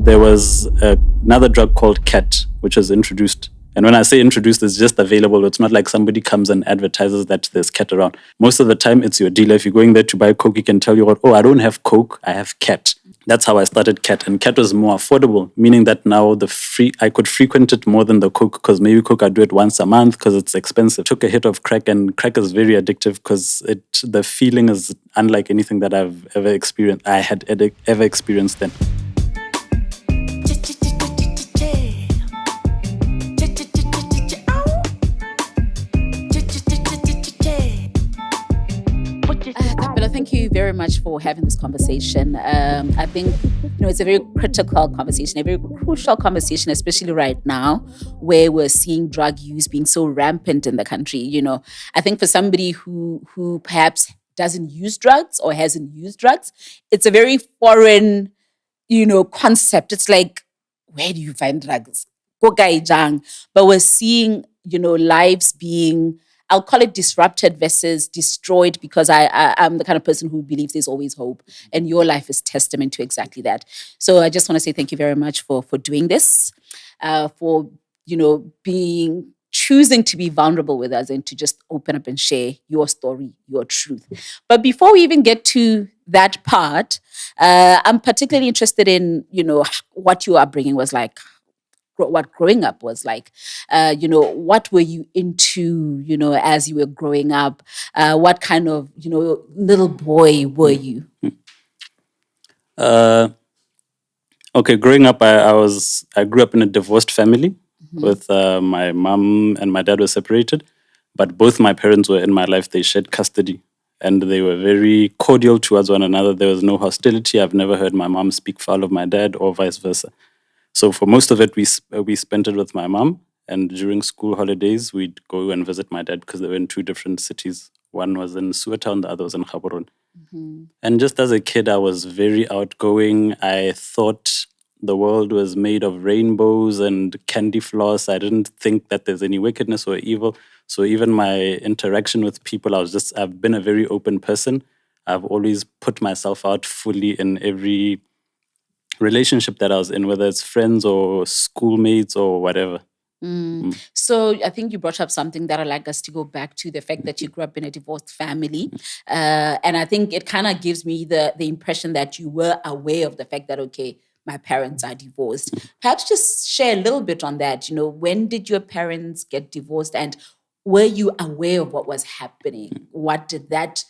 there was another drug called cat, which was introduced. And when I say introduced, it's just available. It's not like somebody comes and advertises that there's cat around. Most of the time, it's your dealer. If you're going there to buy Coke, he can tell you, oh, I don't have Coke, I have cat. That's how I started cat. And cat was more affordable, meaning that now I could frequent it more than the Coke, because maybe Coke I do it once a month because it's expensive. Took a hit of crack, and crack is very addictive because the feeling is unlike anything that I've ever experienced. I had ever experienced then. Thank you very much for having this conversation. I think it's a very critical conversation, a very crucial conversation, especially right now where we're seeing drug use being so rampant in the country. I think for somebody who perhaps doesn't use drugs or hasn't used drugs, it's a very foreign, concept. It's like, where do you find drugs? But we're seeing, lives being, I'll call it disrupted versus destroyed, because I'm the kind of person who believes there's always hope. And your life is testament to exactly that. So I just want to say thank you very much for doing this, for, choosing to be vulnerable with us and to just open up and share your story, your truth. But before we even get to that part, I'm particularly interested in, what your upbringing was like. What growing up was like. What were you into, as you were growing up? What kind of, little boy were you? Okay, growing up, I grew up in a divorced family with my mom and my dad were separated, but both my parents were in my life. They shared custody, and they were very cordial towards one another. There was no hostility. I've never heard my mom speak foul of my dad or vice versa. So for most of it, we spent it with my mom. And during school holidays, we'd go and visit my dad because they were in two different cities. One was in Suetown, the other was in Gaborone. And just as a kid, I was very outgoing. I thought the world was made of rainbows and candy floss. I didn't think that there's any wickedness or evil. So even my interaction with people, I've been a very open person. I've always put myself out fully in every relationship that I was in, whether it's friends or schoolmates or whatever. So I think you brought up something that I'd like us to go back to, the fact that you grew up in a divorced family. And I think it kind of gives me the impression that you were aware of the fact that, okay, my parents are divorced. Perhaps just share a little bit on that. When did your parents get divorced, and were you aware of what was happening? What did that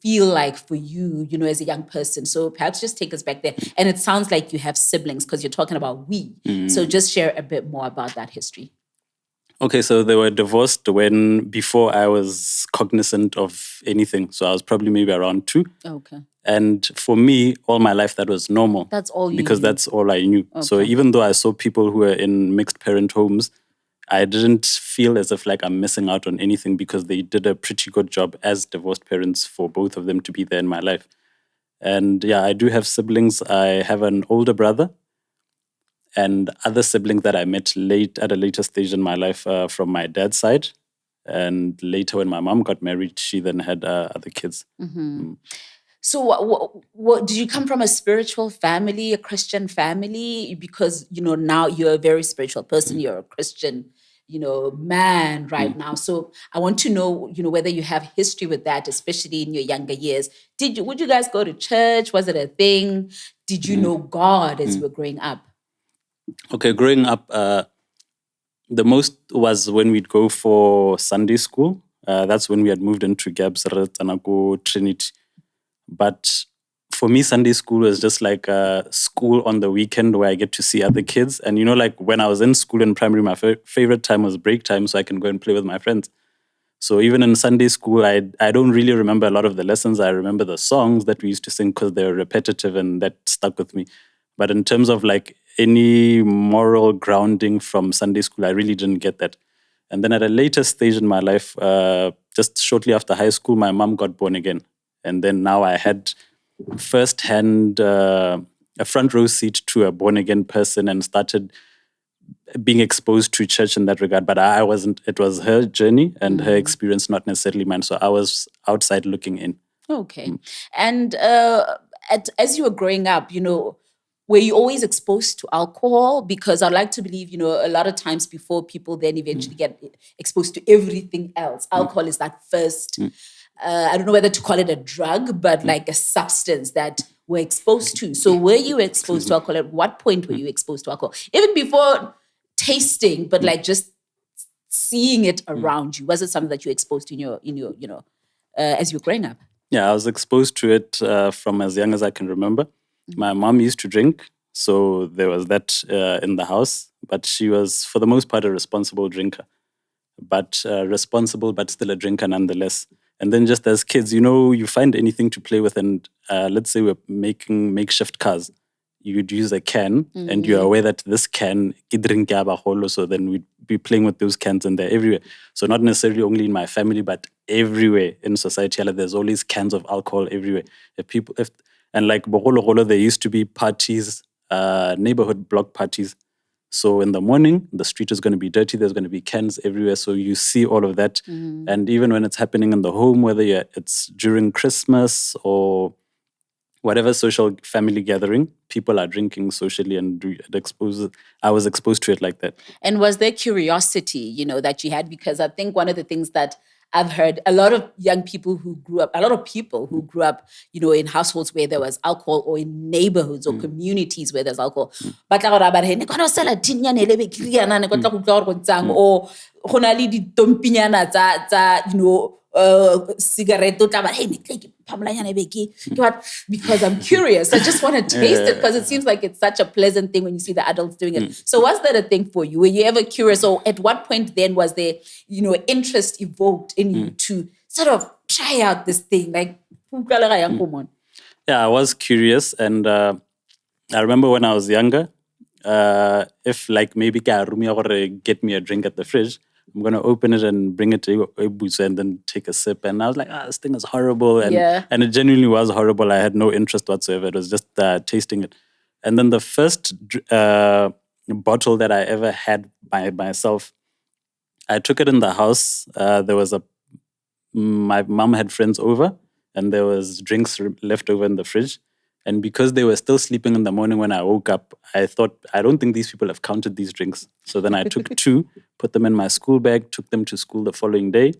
feel like for you, as a young person? So perhaps just take us back there. And it sounds like you have siblings because you're talking about we. So just share a bit more about that history. Okay, so they were divorced before I was cognizant of anything. So I was probably maybe around 2. Okay. And for me, all my life, that was normal. That's all you Because knew. that's all I knew. Okay. So even though I saw people who were in mixed parent homes, I didn't feel as if like I'm missing out on anything, because they did a pretty good job as divorced parents for both of them to be there in my life. And yeah, I do have siblings. I have an older brother and other siblings that I met at a later stage in my life from my dad's side. And later when my mom got married, she then had other kids. So what, did you come from a spiritual family, a Christian family? Because, now you're a very spiritual person. You're a Christian, man right now. So I want to know, whether you have history with that, especially in your younger years. Would you guys go to church? Was it a thing? Did you know God as you were growing up? Okay, growing up, the most was when we'd go for Sunday school. That's when we had moved into Gabs, Tanako, Trinity. But for me, Sunday school was just like a school on the weekend where I get to see other kids. And, like when I was in school in primary, my favorite time was break time, so I can go and play with my friends. So even in Sunday school, I don't really remember a lot of the lessons. I remember the songs that we used to sing because they were repetitive, and that stuck with me. But in terms of like any moral grounding from Sunday school, I really didn't get that. And then at a later stage in my life, just shortly after high school, my mom got born again. And then now I had firsthand a front row seat to a born again person and started being exposed to church in that regard. But I wasn't. It was her journey and her experience, not necessarily mine. So I was outside looking in. Okay. And as you were growing up, were you always exposed to alcohol? Because I like to believe, a lot of times before people then eventually get exposed to everything else, alcohol is that first, I don't know whether to call it a drug, but like a substance that we're exposed to. So were you exposed to alcohol? At what point were you exposed to alcohol? Even before tasting, but like just seeing it around you. Was it something that you exposed to in your as you were growing up? Yeah, I was exposed to it from as young as I can remember. My mom used to drink, so there was that in the house. But she was, for the most part, a responsible drinker. But responsible, but still a drinker nonetheless. And then just as kids, you find anything to play with. And let's say we're making makeshift cars. You'd use a can, and you're aware that this can, so then we'd be playing with those cans, and they're everywhere. So not necessarily only in my family, but everywhere in society, there's always cans of alcohol everywhere. And like Bogolo, there used to be parties, neighborhood block parties. So in the morning, the street is going to be dirty. There's going to be cans everywhere. So you see all of that. And even when it's happening in the home, whether it's during Christmas or whatever social family gathering, people are drinking socially, and I was exposed to it like that. And was there curiosity, that you had? Because I think one of the things that I've heard, a lot of people who grew up in households where there was alcohol, or in neighborhoods or communities where there's alcohol. But or cigarette, because I'm curious. I just want to taste it, because it seems like it's such a pleasant thing when you see the adults doing it. So was that a thing for you? Were you ever curious, or at what point then was there, interest evoked in you to sort of try out this thing? Like, yeah, I was curious, and I remember when I was younger, if like maybe get me a drink at the fridge, I'm going to open it and bring it to Ebusa and then take a sip. And I was like, this thing is horrible. And it genuinely was horrible. I had no interest whatsoever. It was just tasting it. And then the first bottle that I ever had by myself, I took it in the house. My mom had friends over, and there was drinks left over in the fridge. And because they were still sleeping in the morning when I woke up, I thought, I don't think these people have counted these drinks. So then I took 2, put them in my school bag, took them to school the following day.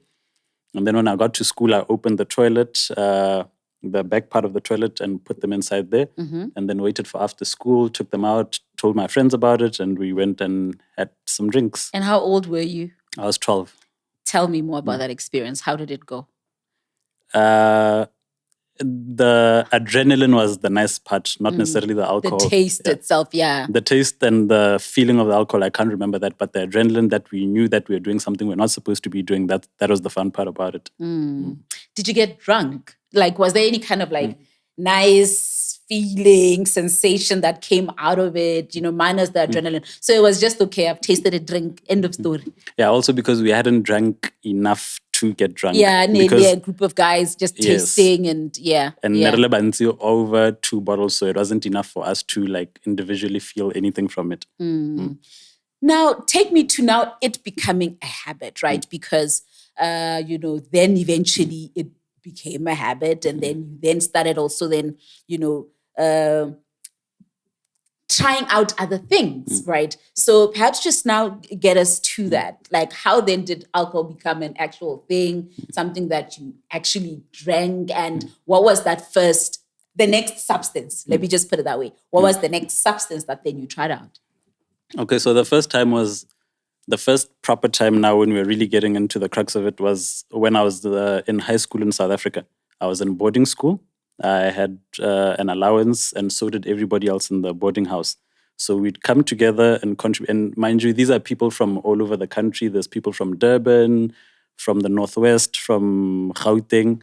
And then when I got to school, I opened the toilet, the back part of the toilet, and put them inside there. And then waited for after school, took them out, told my friends about it, and we went and had some drinks. And how old were you? I was 12. Tell me more about that experience. How did it go? The adrenaline was the nice part, not necessarily the alcohol. The taste itself, yeah. The taste and the feeling of the alcohol, I can't remember that, but the adrenaline that we knew that we were doing something we're not supposed to be doing, that was the fun part about it. Did you get drunk? Like, was there any kind of nice feeling, sensation that came out of it, minus the adrenaline? So it was just, okay, I've tasted a drink, end of story. Yeah, also because we hadn't drank enough to get drunk. Yeah, nearly a group of guys just tasting and over 2 bottles, so it wasn't enough for us to individually feel anything from it. Now, take me to it becoming a habit, right? Because, then eventually it became a habit, and then you started also trying out other things, right? So perhaps just now get us to that. Like, how then did alcohol become an actual thing, something that you actually drank? And what was the next substance? Let me just put it that way. What was the next substance that then you tried out? Okay, so the first proper time now when we were really getting into the crux of it was when I was in high school in South Africa. I was in boarding school. I had an allowance, and so did everybody else in the boarding house. So we'd come together and contribute. And mind you, these are people from all over the country. There's people from Durban, from the Northwest, from Gauteng,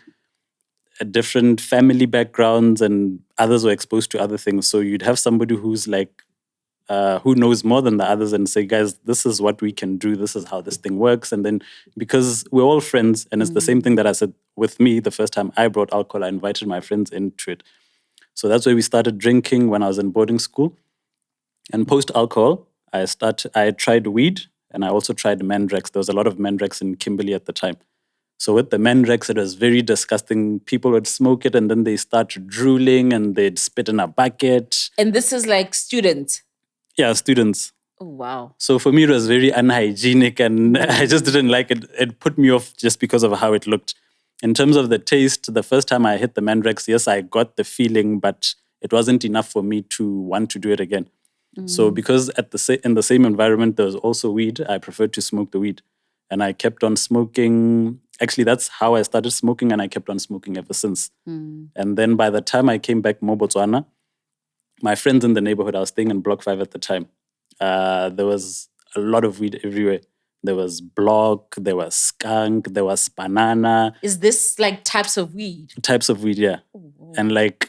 different family backgrounds, and others were exposed to other things. So you'd have somebody who's who knows more than the others and say, guys, this is what we can do. This is how this thing works. And then because we're all friends, and it's the same thing that I said with me the first time I brought alcohol, I invited my friends into it. So that's where we started drinking when I was in boarding school. And post-alcohol, I tried weed, and I also tried Mandrax. There was a lot of Mandrax in Kimberley at the time. So with the Mandrax, it was very disgusting. People would smoke it and then they start drooling and they'd spit in a bucket. And this is like students. Yeah, students. Oh, wow. So for me, it was very unhygienic and I just didn't like it. It put me off just because of how it looked. In terms of the taste, the first time I hit the Mandrax, yes, I got the feeling, but it wasn't enough for me to want to do it again. So because in the same environment, there was also weed, I preferred to smoke the weed. And I kept on smoking. Actually, that's how I started smoking, and I kept on smoking ever since. And then by the time I came back more Botswana, my friends in the neighborhood, I was staying in Block 5 at the time, there was a lot of weed everywhere. There was block, there was skunk, there was banana. Is this like types of weed? Types of weed, yeah. And like,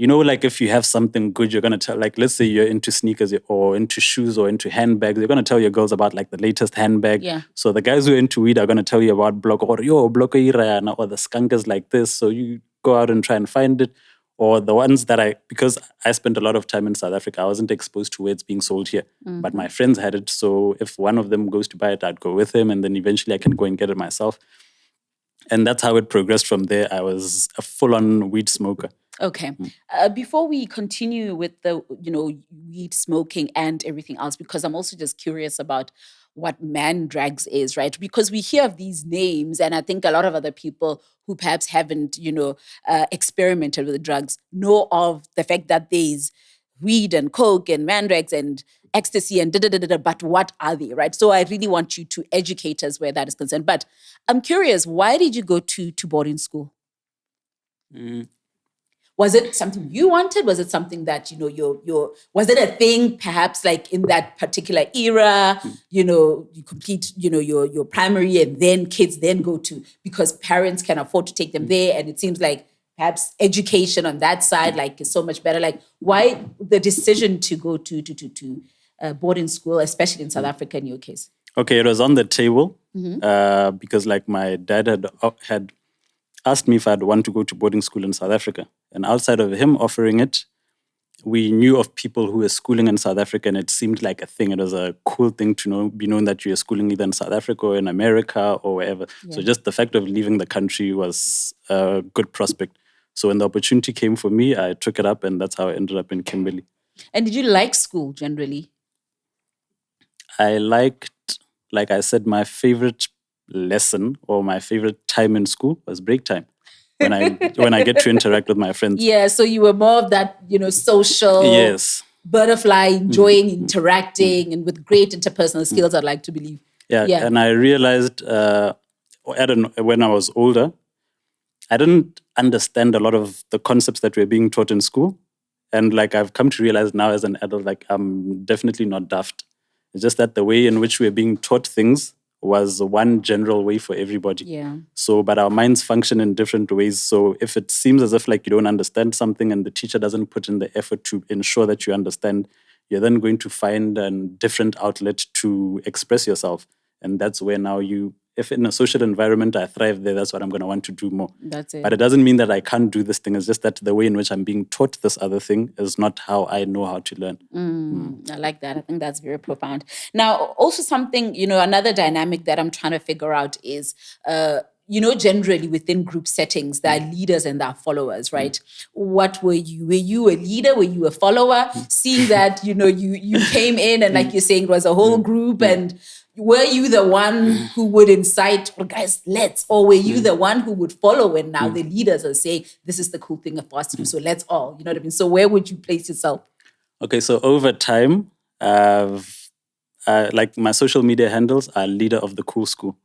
like if you have something good, you're going to tell, like, let's say you're into sneakers or into shoes or into handbags, you're going to tell your girls about like the latest handbag. Yeah. So the guys who are into weed are going to tell you about block or block or the skunk is like this. So you go out and try and find it. Or the ones that because I spent a lot of time in South Africa, I wasn't exposed to where it's being sold here. But my friends had it. So if one of them goes to buy it, I'd go with him. And then eventually I can go and get it myself. And that's how it progressed from there. I was a full-on weed smoker. Okay. Before we continue with the, weed smoking and everything else, because I'm also just curious about what Mandrax is, right? Because we hear of these names, and I think a lot of other people who perhaps haven't, experimented with the drugs know of the fact that there's weed and coke and Mandrax and ecstasy and da-da-da-da-da, but what are they, right? So I really want you to educate us where that is concerned. But I'm curious, why did you go to boarding school? Was it something you wanted? Was it something that, was it a thing perhaps like in that particular era, you complete, your primary and then kids then go to, because parents can afford to take them there. And it seems like perhaps education on that side, like is so much better. Like why the decision to go to boarding school, especially in South Africa in your case? Okay, it was on the table because like my dad had asked me if I'd want to go to boarding school in South Africa. And outside of him offering it, we knew of people who were schooling in South Africa, and it seemed like a thing. It was a cool thing to be known that you were schooling either in South Africa or in America or wherever. Yeah. So just the fact of leaving the country was a good prospect. So when the opportunity came for me, I took it up, and that's how I ended up in Kimberley. And did you like school generally? I liked, like I said, my favorite lesson or my favorite time in school was break time. When I get to interact with my friends. Yeah, so you were more of that, social butterfly, enjoying interacting and with great interpersonal skills, I'd like to believe. Yeah. And I realized, when I was older, I didn't understand a lot of the concepts that were being taught in school. And like I've come to realize now as an adult, like I'm definitely not daft. It's just that the way in which we're being taught things was one general way for everybody. Yeah. So, but our minds function in different ways. So if it seems as if like you don't understand something and the teacher doesn't put in the effort to ensure that you understand, you're then going to find a different outlet to express yourself. And that's where now if in a social environment I thrive there, that's what I'm going to want to do more. That's it. But it doesn't mean that I can't do this thing. It's just that the way in which I'm being taught this other thing is not how I know how to learn. I like that. I think that's very profound. Now, also something, another dynamic that I'm trying to figure out is, generally within group settings, there are leaders and there are followers, right? What were you? Were you a leader? Were you a follower? Seeing that, you came in and like you're saying, it was a whole group, and were you the one who would incite, or guys, let's, or were you the one who would follow when now the leaders are saying, this is the cool thing for us to do, so let's all, you know what I mean? So where would you place yourself? Okay, so over time, like my social media handles are leader of the cool school.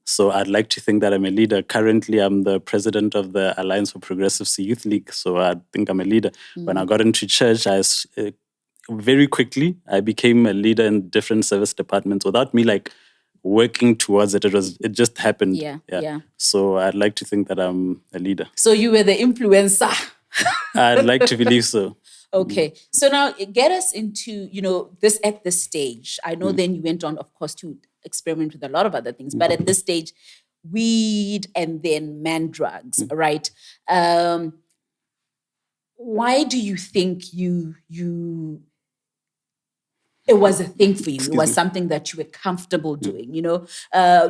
So I'd like to think that I'm a leader. Currently, I'm the president of the Alliance for Progressive Youth League. So I think I'm a leader. When I got into church, very quickly, I became a leader in different service departments without me like working towards it. It just happened. Yeah. So I'd like to think that I'm a leader. So you were the influencer. I'd like to believe so. Okay. So now get us into, this at this stage. I know then you went on, of course, to experiment with a lot of other things, but at this stage, weed and then Mandrax, right? Why do you think you it was a thing for you. Excuse It was me. something that you were comfortable doing. You know,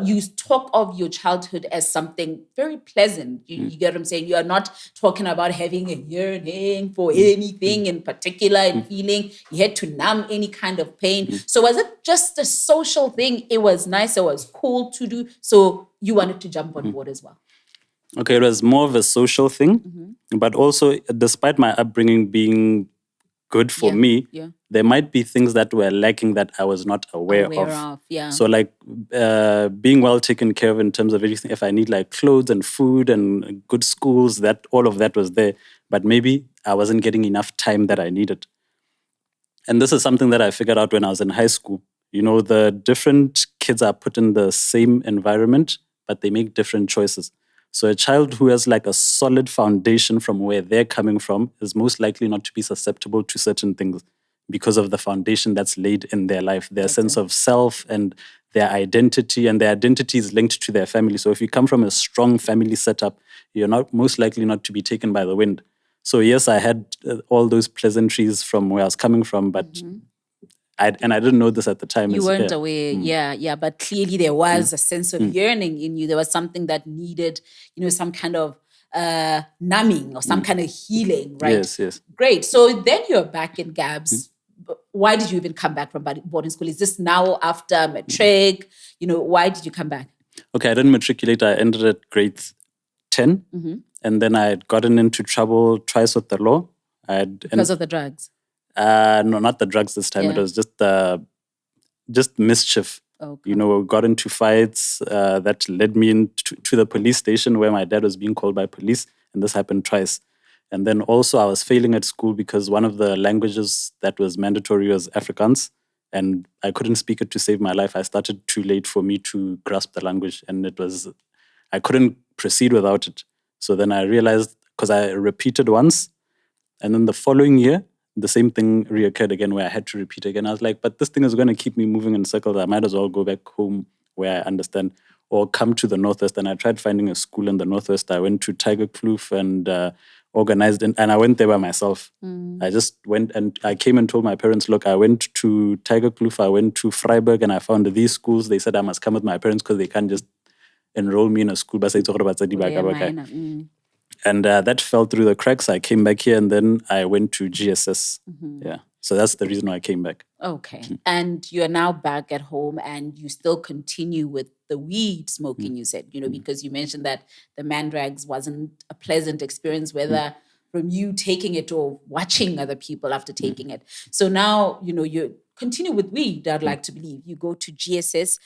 you talk of your childhood as something very pleasant. You get what I'm saying? You are not talking about having a yearning for anything in particular and feeling you had to numb any kind of pain. So was it just a social thing? It was nice. It was cool to do. So you wanted to jump on board as well. Okay, it was more of a social thing, but also, despite my upbringing being good for me, there might be things that were lacking that I was not aware of. Yeah. So, like being well taken care of in terms of everything. If I need like clothes and food and good schools, that all of that was there. But maybe I wasn't getting enough time that I needed. And this is something that I figured out when I was in high school. You know, the different kids are put in the same environment, but they make different choices. So a child who has like a solid foundation from where they're coming from is most likely not to be susceptible to certain things because of the foundation that's laid in their life, their sense of self and their identity. And their identity is linked to their family. So if you come from a strong family setup, you're not most likely not to be taken by the wind. So yes, I had all those pleasantries from where I was coming from, but I didn't know this at the time. You weren't aware, yeah. But clearly there was a sense of yearning in you. There was something that needed, some kind of numbing or some kind of healing, right? Yes. Great. So then you're back in Gabs. Why did you even come back from boarding school? Is this now after matric? Why did you come back? Okay, I didn't matriculate. I ended at grade 10. And then I had gotten into trouble twice with the law. Because of the drugs? No, not the drugs this time. It was just mischief. Okay. We got into fights that led me to the police station where my dad was being called by police. And this happened twice. And then also I was failing at school because one of the languages that was mandatory was Afrikaans. And I couldn't speak it to save my life. I started too late for me to grasp the language. And I couldn't proceed without it. So then I realized, because I repeated once, and then the following year, the same thing reoccurred again where I had to repeat again. I was like, but this thing is going to keep me moving in circles. I might as well go back home where I understand or come to the Northwest. And I tried finding a school in the Northwest. I went to Tiger Kloof and organized, and I went there by myself. I just went and I came and told my parents, look, I went to Tiger Kloof, I went to Freiburg, and I found these schools. They said I must come with my parents because they can't just enroll me in a school. And that fell through the cracks. I came back here and then I went to GSS. Yeah. So that's the reason why I came back. Okay. And you're now back at home and you still continue with the weed smoking, you said, because you mentioned that the Mandrax wasn't a pleasant experience, whether from you taking it or watching other people after taking it. So now, you continue with weed, I'd like to believe. You go to GSS.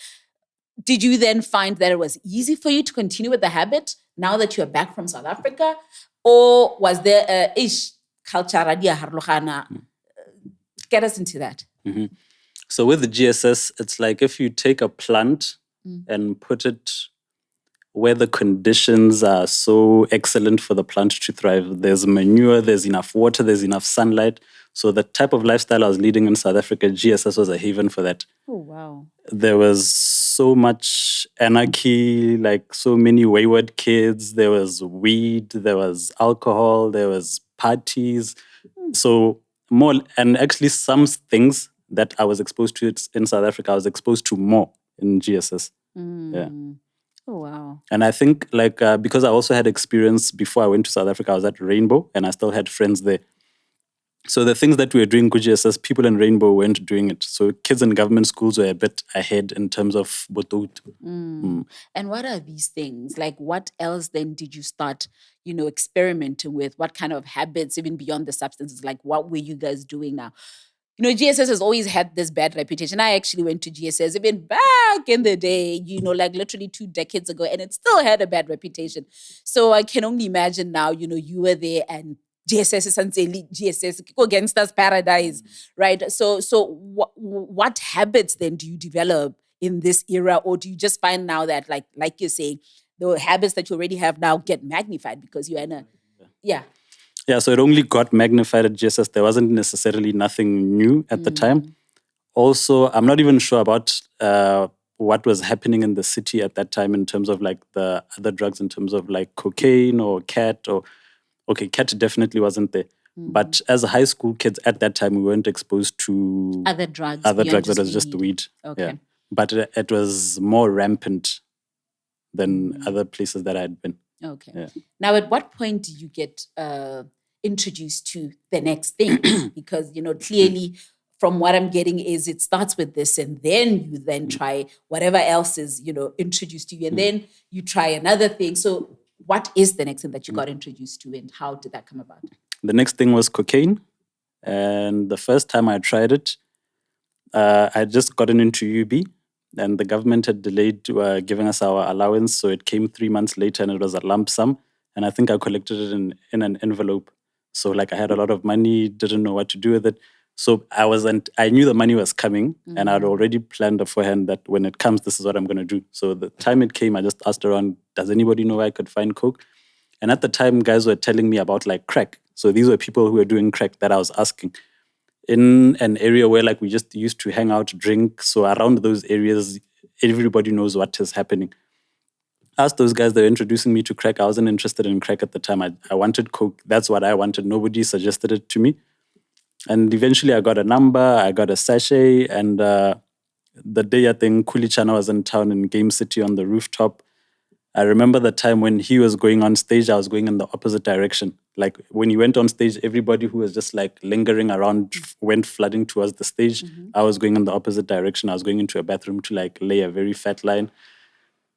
Did you then find that it was easy for you to continue with the habit now that you're back from South Africa? Or was there a culture? Get us into that. So with the GSS, it's like if you take a plant and put it where the conditions are so excellent for the plant to thrive. There's manure, there's enough water, there's enough sunlight. So the type of lifestyle I was leading in South Africa, GSS was a haven for that. Oh, wow. There was so much anarchy, like so many wayward kids. There was weed, there was alcohol, there was parties. So more, and actually some things that I was exposed to in South Africa, I was exposed to more in GSS. Yeah. Oh, wow. And I think because I also had experience before I went to South Africa, I was at Rainbow and I still had friends there. So the things that we were doing good GSS, people in Rainbow weren't doing it. So kids in government schools were a bit ahead in terms of botout. And what are these things? Like, what else then did you start, experimenting with? What kind of habits, even beyond the substances? Like, what were you guys doing now? GSS has always had this bad reputation. I actually went to GSS even back in the day, like literally 2 decades ago, and it still had a bad reputation. So I can only imagine now, you were there and GSS is elite, GSS, gangsters paradise, right? So what habits then do you develop in this era, or do you just find now that like you're saying, the habits that you already have now get magnified because you're in a Yeah, so it only got magnified at GSS. There wasn't necessarily nothing new at the time. Also, I'm not even sure about what was happening in the city at that time in terms of like the other drugs, in terms of like cocaine or cat or... Okay, cat definitely wasn't there. But as high school kids at that time, we weren't exposed to Other drugs. That was just weed. Okay. Yeah. But it was more rampant than other places that I had been. Okay. Yeah. Now, at what point do you get introduced to the next thing? Because, clearly from what I'm getting is it starts with this and then you then try whatever else is, introduced to you and then you try another thing. So what is the next thing that you got introduced to and how did that come about? The next thing was cocaine. And the first time I tried it, I had just gotten into UB and the government had delayed giving us our allowance. So it came 3 months later and it was a lump sum. And I think I collected it in an envelope. So like I had a lot of money, didn't know what to do with it. So I knew the money was coming and I'd already planned beforehand that when it comes, this is what I'm going to do. So the time it came, I just asked around, does anybody know where I could find coke? And at the time, guys were telling me about like crack. So these were people who were doing crack that I was asking. In an area where like we just used to hang out, drink. So around those areas, everybody knows what is happening. Asked those guys, they were introducing me to crack. I wasn't interested in crack at the time. I wanted coke. That's what I wanted. Nobody suggested it to me. And eventually I got a number, I got a sachet. And the day I think Kulichana was in town in Game City on the rooftop, I remember the time when he was going on stage, I was going in the opposite direction. Like when he went on stage, everybody who was just like lingering around went flooding towards the stage. I was going in the opposite direction. I was going into a bathroom to like lay a very fat line,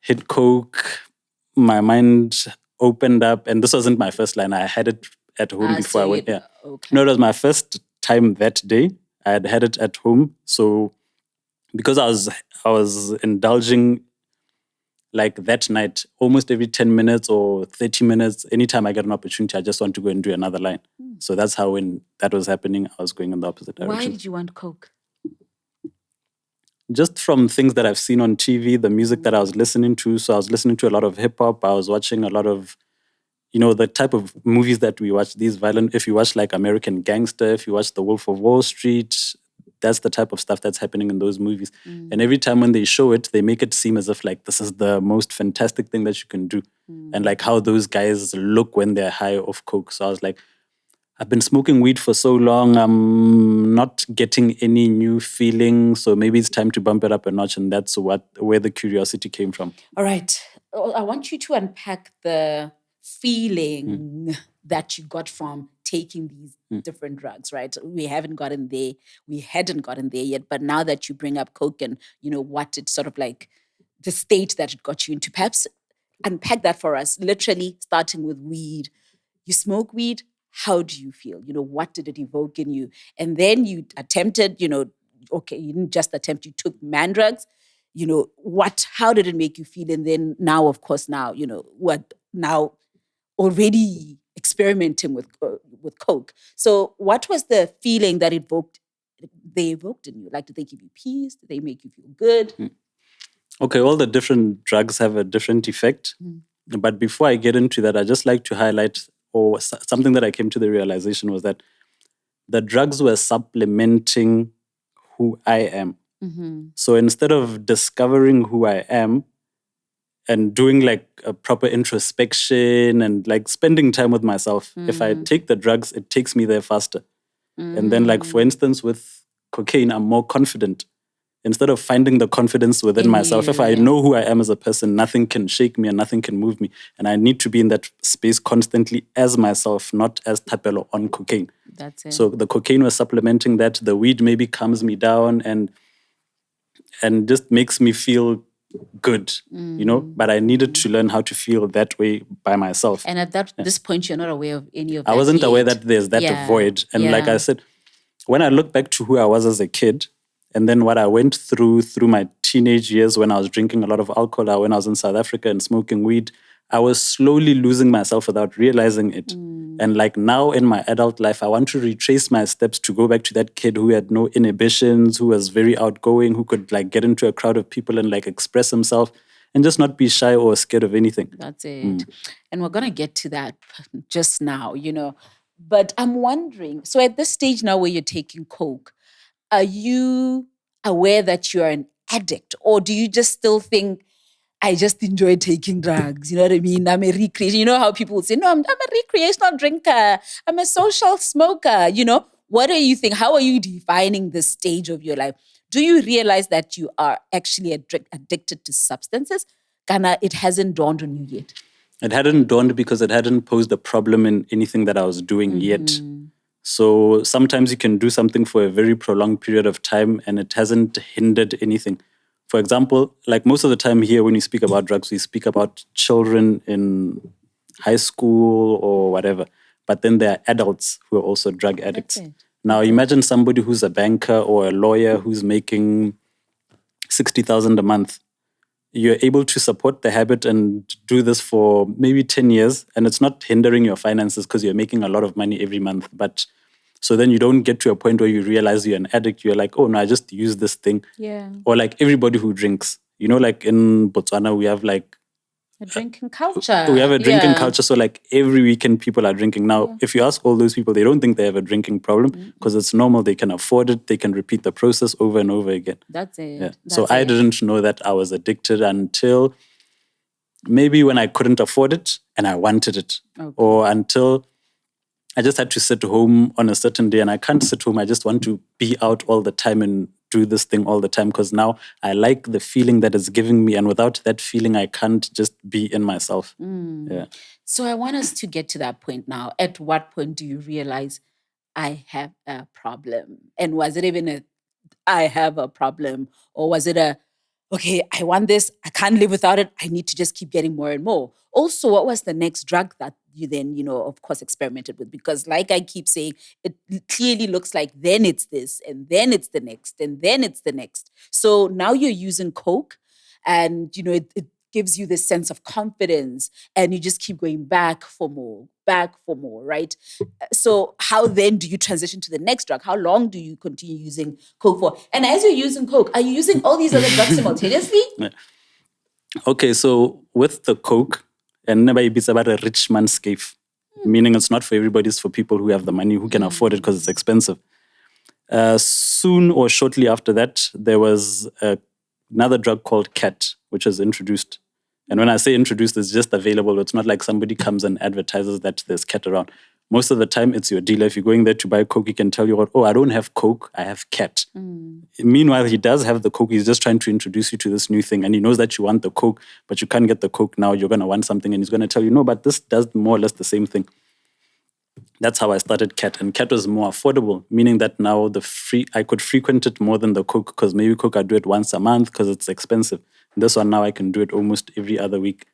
hit coke. My mind opened up. And this wasn't my first line. I had it at home before I went. Yeah. Okay. No, it was my first time that day. I had it at home. So because I was indulging like that night, almost every 10 minutes or 30 minutes, anytime I get an opportunity, I just want to go and do another line. So that's how when that was happening, I was going in the opposite direction. Why did you want coke? Just from things that I've seen on TV, the music that I was listening to. So I was listening to a lot of hip hop. I was watching a lot of, the type of movies that we watch, these violent, if you watch like American Gangster, if you watch The Wolf of Wall Street, that's the type of stuff that's happening in those movies. And every time when they show it, they make it seem as if like this is the most fantastic thing that you can do. And like how those guys look when they're high off coke. So I was like, I've been smoking weed for so long, I'm not getting any new feeling. So maybe it's time to bump it up a notch. And that's where the curiosity came from. All right. I want you to unpack the feeling that you got from taking these different drugs, right? We hadn't gotten there yet. But now that you bring up coke and, what it sort of like, the state that it got you into, perhaps unpack that for us, literally starting with weed. You smoke weed, how do you feel? What did it evoke in you? And then you attempted, okay, you didn't just attempt, you took Mandrax. How did it make you feel? And then now, of course, now already experimenting with coke. So what was the feeling that they evoked in you? Like, did they give you peace? Did they make you feel good? Okay, all the different drugs have a different effect. But before I get into that, I just like to highlight, or something that I came to the realization was that the drugs were supplementing who I am. So instead of discovering who I am and doing like a proper introspection and like spending time with myself, if I take the drugs, it takes me there faster. And then like, for instance, with cocaine, I'm more confident. Instead of finding the confidence within myself, if I know who I am as a person, nothing can shake me and nothing can move me. And I need to be in that space constantly as myself, not as Thapelo on cocaine. That's it. So the cocaine was supplementing that. The weed maybe calms me down and just makes me feel good, but I needed to learn how to feel that way by myself. And at this point, you're not aware of any of that. I wasn't aware that there's that void. And like I said, when I look back to who I was as a kid, and then what I went through my teenage years when I was drinking a lot of alcohol, when I was in South Africa and smoking weed, I was slowly losing myself without realizing it. And like now in my adult life, I want to retrace my steps to go back to that kid who had no inhibitions, who was very outgoing, who could like get into a crowd of people and like express himself and just not be shy or scared of anything. That's it. And we're going to get to that just now, But I'm wondering, so at this stage now where you're taking coke, are you aware that you're an addict, or do you just still think I just enjoy taking drugs. You know what I mean? I'm a recreation. You know how people would say, no, I'm a recreational drinker. I'm a social smoker. You know, what do you think? How are you defining this stage of your life? Do you realize that you are actually addicted to substances? Kana, it hasn't dawned on you yet. It hadn't dawned because it hadn't posed a problem in anything that I was doing yet. So sometimes you can do something for a very prolonged period of time and it hasn't hindered anything. For example, like most of the time here when we speak about drugs, we speak about children in high school or whatever. But then there are adults who are also drug addicts. Now imagine somebody who's a banker or a lawyer who's making 60,000 a month. You're able to support the habit and do this for maybe 10 years, and it's not hindering your finances because you're making a lot of money every month. But so then you don't get to a point where you realize you're an addict. You're like, oh no, I just use this thing. Yeah. Or like everybody who drinks, you know, like in Botswana, we have like a drinking culture. We have a drinking culture. So like every weekend people are drinking. Now, if you ask all those people, they don't think they have a drinking problem because it's normal. They can afford it. They can repeat the process over and over again. That's it. Yeah. So I didn't know that I was addicted until maybe when I couldn't afford it and I wanted it. Or until I just had to sit home on a certain day and I can't sit home. I just want to be out all the time and do this thing all the time because now I like the feeling that it's giving me. And without that feeling, I can't just be in myself. Yeah. So I want us to get to that point now. At what point do you realize I have a problem? And was it even I have a problem? Or was it okay, I want this, I can't live without it, I need to just keep getting more and more? Also, what was the next drug that you then, of course, experimented with? Because like I keep saying, it clearly looks like then it's this, and then it's the next, and then it's the next. So now you're using Coke, and, it gives you this sense of confidence, and you just keep going back for more, right? So how then do you transition to the next drug? How long do you continue using Coke for? And as you're using Coke, are you using all these other drugs simultaneously? Yeah. Okay, so with the Coke, and it's about a rich man's cave, meaning it's not for everybody, it's for people who have the money, who can afford it because it's expensive. Soon or shortly after that, there was another drug called Cat, which was introduced. And when I say introduced, it's just available. It's not like somebody comes and advertises that there's Cat around. Most of the time, it's your dealer. If you're going there to buy Coke, he can tell you, I don't have Coke, I have Cat. Meanwhile, he does have the Coke. He's just trying to introduce you to this new thing. And he knows that you want the Coke, but you can't get the Coke now. You're going to want something. And he's going to tell you, no, but this does more or less the same thing. That's how I started Cat. And Cat was more affordable, meaning that now I could frequent it more than the Coke, because maybe Coke I do it once a month because it's expensive. This one now I can do it almost every other week.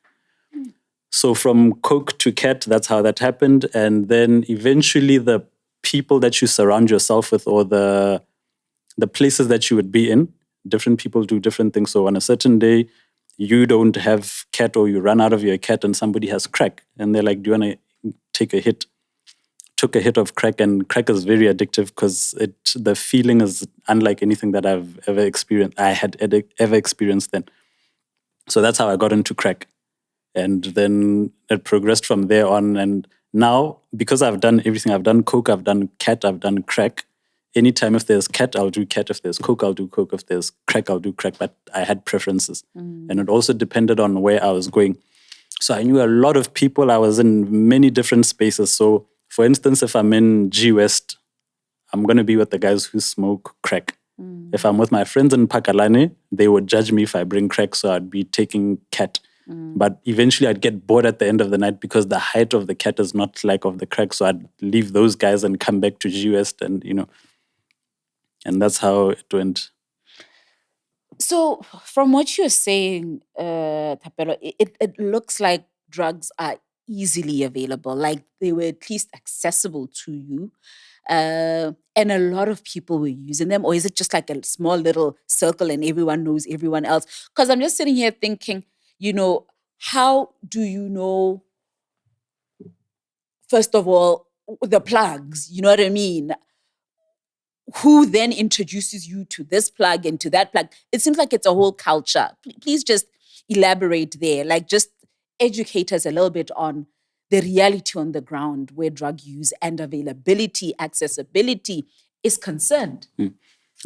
So from Coke to Cat, that's how that happened. And then eventually the people that you surround yourself with, or the places that you would be in, different people do different things. So on a certain day, you don't have Cat, or you run out of your Cat and somebody has crack. And they're like, do you want to take a hit? Took a hit of crack, and crack is very addictive because the feeling is unlike anything that I've ever experienced. I had ever experienced then. So that's how I got into crack. And then it progressed from there on. And now, because I've done everything, I've done Coke, I've done Cat, I've done crack. Anytime if there's Cat, I'll do Cat. If there's Coke, I'll do Coke. If there's crack, I'll do crack. But I had preferences. And it also depended on where I was going. So I knew a lot of people. I was in many different spaces. So for instance, if I'm in G West, I'm going to be with the guys who smoke crack. If I'm with my friends in Pakalane, they would judge me if I bring crack, so I'd be taking Cat. But eventually I'd get bored at the end of the night because the height of the Cat is not like of the crack, so I'd leave those guys and come back to G West, and and that's how it went. So from what you're saying, Thapelo, it looks like drugs are easily available, like they were at least accessible to you. And a lot of people were using them, or is it just like a small little circle and everyone knows everyone else? Because I'm just sitting here thinking, how do you know, first of all, the plugs? You know what I mean? Who then introduces you to this plug and to that plug? It seems like it's a whole culture. Please just elaborate there. Like, just educate us a little bit on the reality on the ground where drug use and availability, accessibility is concerned.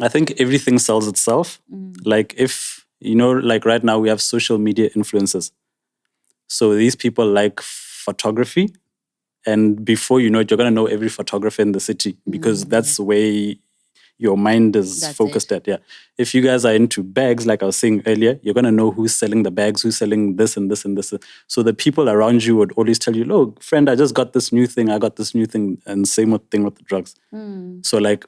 I think everything sells itself. Like if You know, like right now we have social media influencers. So these people like photography. And before you know it, you're going to know every photographer in the city because that's where your mind is That's focused it. at. Yeah. If you guys are into bags, like I was saying earlier, you're going to know who's selling the bags, who's selling this and this and this. So the people around you would always tell you, look, friend, I just got this new thing. I got this new thing. And same thing with the drugs. So like,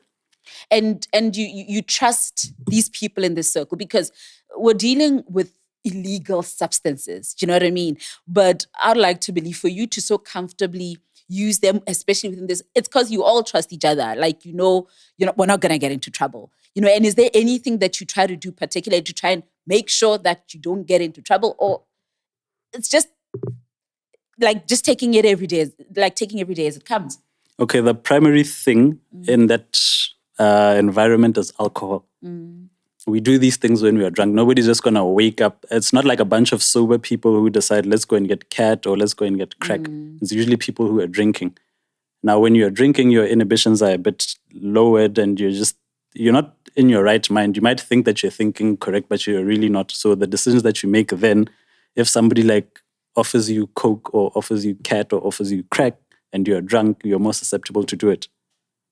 and you trust these people in this circle because we're dealing with illegal substances. Do you know what I mean? But I'd like to believe for you to so comfortably use them, especially within this, it's because you all trust each other. Like, we're not going to get into trouble. And is there anything that you try to do particularly to try and make sure that you don't get into trouble? Or it's just like just taking it every day, like taking every day as it comes? okay, the primary thing in that environment is alcohol. We do these things when we are drunk. Nobody's just going to wake up. It's not like a bunch of sober people who decide, let's go and get cat or let's go and get crack. It's usually people who are drinking. Now, when you're drinking, your inhibitions are a bit lowered and you're not in your right mind. You might think that you're thinking correct, but you're really not. So the decisions that you make then, if somebody like offers you coke or offers you cat or offers you crack and you're drunk, you're more susceptible to do it.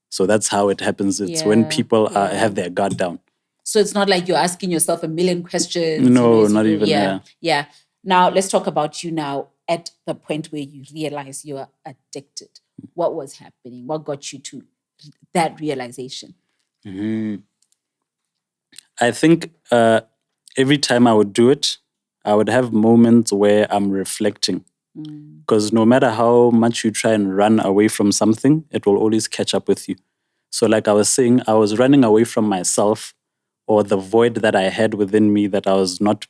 So that's how it happens. It's when people have their guard down. So it's not like you're asking yourself a million questions. No, not even. Yeah. Now, let's talk about you now at the point where you realize you are addicted. What was happening? What got you to that realization? I think every time I would do it, I would have moments where I'm reflecting. Because no matter how much you try and run away from something, it will always catch up with you. So like I was saying, I was running away from myself or the void that I had within me that I was not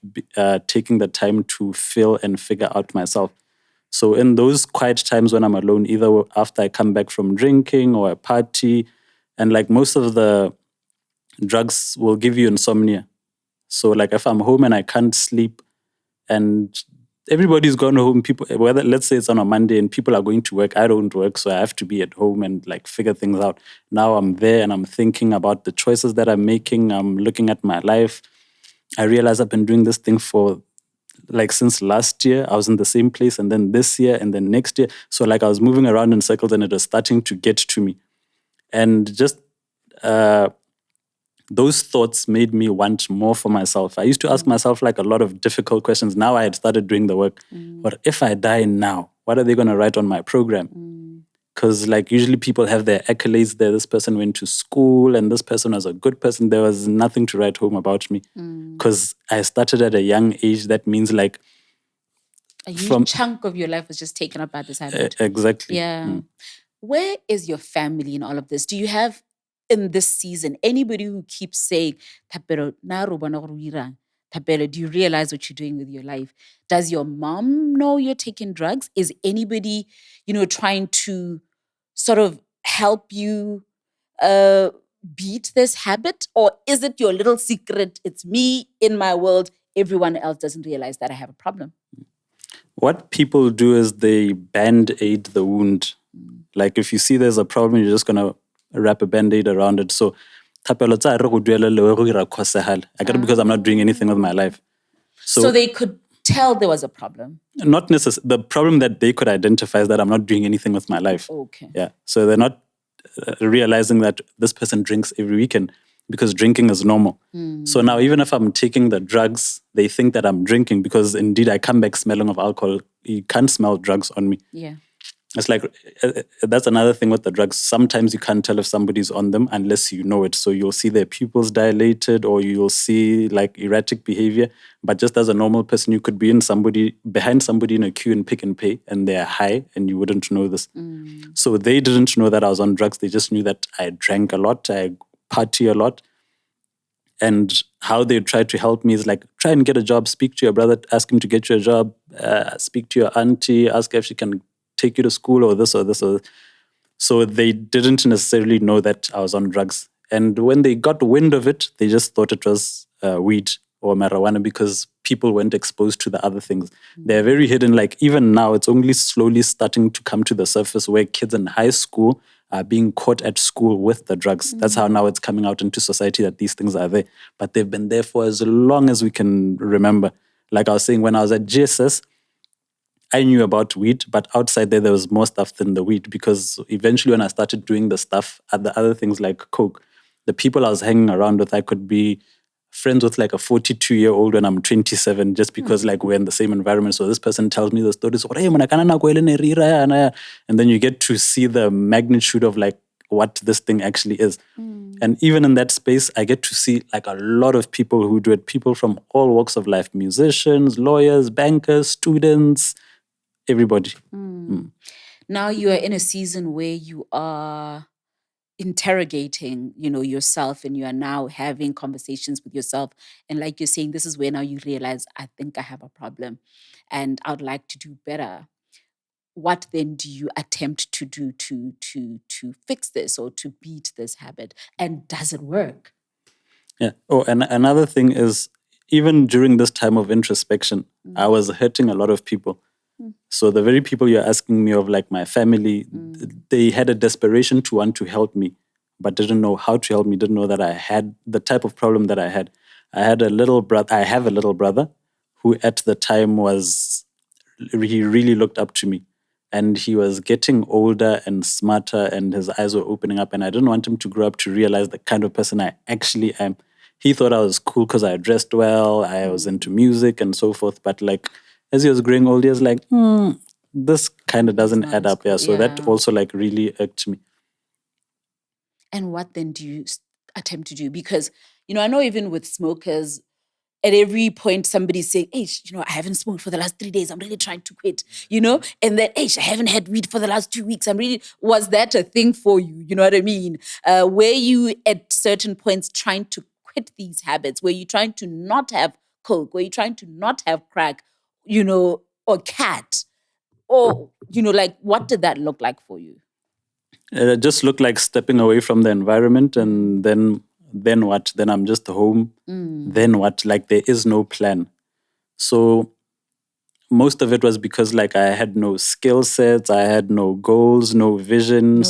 taking the time to fill and figure out myself. So in those quiet times when I'm alone, either after I come back from drinking or a party, and like most of the drugs will give you insomnia. So like if I'm home and I can't sleep and everybody's gone home, people, whether let's say it's on a Monday and people are going to work, I don't work, so I have to be at home and like figure things out. Now I'm there and I'm thinking about the choices that I'm making. I'm looking at my life. I realize I've been doing this thing for like since last year. I was in the same place and then this year and then next year. So like I was moving around in circles and it was starting to get to me. And just those thoughts made me want more for myself. I used to ask myself like a lot of difficult questions. Now I had started doing the work. But if I die now, what are they going to write on my program? Because like usually people have their accolades there. This person went to school and this person was a good person. There was nothing to write home about me. Because I started at a young age. That means like a huge chunk of your life was just taken up by this habit. Exactly. Yeah. Where is your family in all of this? Do you have in this season anybody who keeps saying, Thapelo, Thapelo, do you realize what you're doing with your life? Does your mom know you're taking drugs? Is anybody, trying to sort of help you beat this habit? Or is it your little secret? It's me in my world. Everyone else doesn't realize that I have a problem. What people do is they band-aid the wound. Like if you see there's a problem, you're just going to wrap a band-aid around it. So, I get it because I'm not doing anything with my life. So they could tell there was a problem? Not necessarily. The problem that they could identify is that I'm not doing anything with my life. Okay. Yeah. So they're not realizing that this person drinks every weekend because drinking is normal. So now even if I'm taking the drugs, they think that I'm drinking because indeed I come back smelling of alcohol. You can't smell drugs on me. Yeah. It's like, that's another thing with the drugs. Sometimes you can't tell if somebody's on them unless you know it. So you'll see their pupils dilated or you'll see like erratic behavior. But just as a normal person, you could be behind somebody in a queue in Pick and Pay and they're high and you wouldn't know this. So they didn't know that I was on drugs. They just knew that I drank a lot, I party a lot. And how they tried to help me is like, try and get a job, speak to your brother, ask him to get you a job, speak to your auntie, ask her if she can take you to school or this or this or this. So they didn't necessarily know that I was on drugs. And when they got wind of it, they just thought it was weed or marijuana because people weren't exposed to the other things. They're very hidden. Like even now, it's only slowly starting to come to the surface where kids in high school being caught at school with the drugs. That's how now it's coming out into society that these things are there. But they've been there for as long as we can remember. Like I was saying, when I was at GSS, I knew about weed, but outside there was more stuff than the weed, because eventually when I started doing the stuff, the other things like coke, the people I was hanging around with, I could be friends with like a 42-year-old when I'm 27, just because like we're in the same environment. So this person tells me the stories, and then you get to see the magnitude of like what this thing actually is. And even in that space, I get to see like a lot of people who do it, people from all walks of life, musicians, lawyers, bankers, students, everybody. Now you are in a season where you are interrogating, yourself, and you are now having conversations with yourself. And like you're saying, this is where now you realize, I think I have a problem and I'd like to do better. What then do you attempt to do to fix this or to beat this habit? And does it work? Yeah. Oh, and another thing is, even during this time of introspection, I was hurting a lot of people. So the very people you're asking me of, like my family, they had a desperation to want to help me, but didn't know how to help me, didn't know that I had the type of problem that I had. I have a little brother who at the time he really looked up to me. And he was getting older and smarter, and his eyes were opening up. And I didn't want him to grow up to realize the kind of person I actually am. He thought I was cool because I dressed well, I was into music and so forth. But like, as he was growing old, he was like, this kind of doesn't add up. Yeah. So that also like really irked me. And what then do you attempt to do? Because, I know even with smokers, at every point somebody's saying, hey, I haven't smoked for the last 3 days. I'm really trying to quit, And then, hey, I haven't had weed for the last 2 weeks. Was that a thing for you? You know what I mean? Were you at certain points trying to quit these habits? Were you trying to not have coke? Were you trying to not have crack, or cat? Or, like, what did that look like for you? It just looked like stepping away from the environment, and then what? Then I'm just home. Then what? Like, there is no plan. So most of it was because like I had no skill sets, I had no goals, no vision,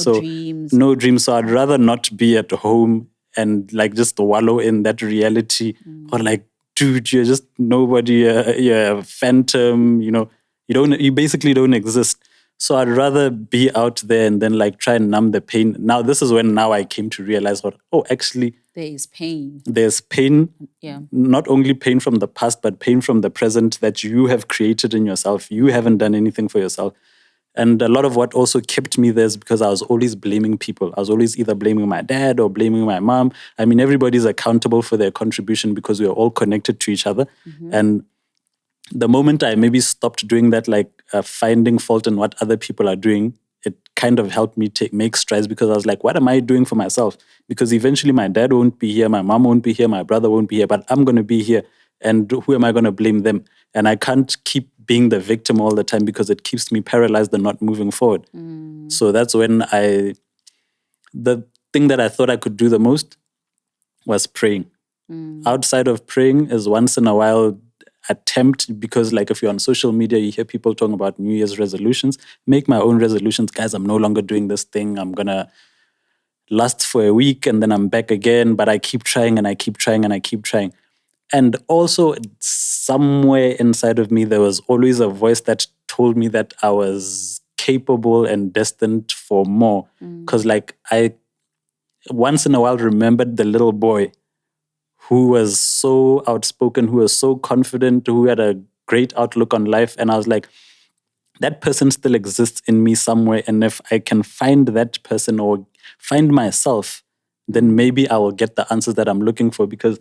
no dreams. So I'd rather not be at home and like just wallow in that reality, or like, dude, you're just nobody. You're a phantom. You basically don't exist. So I'd rather be out there and then like try and numb the pain. Now this is when I came to realize actually there is pain. There's pain. Yeah. Not only pain from the past, but pain from the present that you have created in yourself. You haven't done anything for yourself. And a lot of what also kept me there is because I was always blaming people. I was always either blaming my dad or blaming my mom. I mean, everybody's accountable for their contribution because we are all connected to each other. And the moment I maybe stopped doing that, like finding fault in what other people are doing, it kind of helped me make strides, because I was like, what am I doing for myself? Because eventually my dad won't be here, my mom won't be here, my brother won't be here, but I'm going to be here. And who am I going to blame them? And I can't keep being the victim all the time, because it keeps me paralyzed and not moving forward. So that's when the thing that I thought I could do the most was praying. Outside of praying is once in a while attempt, because like if you're on social media, you hear people talking about New Year's resolutions. Make my own resolutions. Guys, I'm no longer doing this thing. I'm going to last for a week and then I'm back again. But I keep trying and I keep trying and I keep trying. And also somewhere inside of me, there was always a voice that told me that I was capable and destined for more. Because like I once in a while remembered the little boy who was so outspoken, who was so confident, who had a great outlook on life. And I was like, that person still exists in me somewhere. And if I can find that person or find myself, then maybe I will get the answers that I'm looking for. Because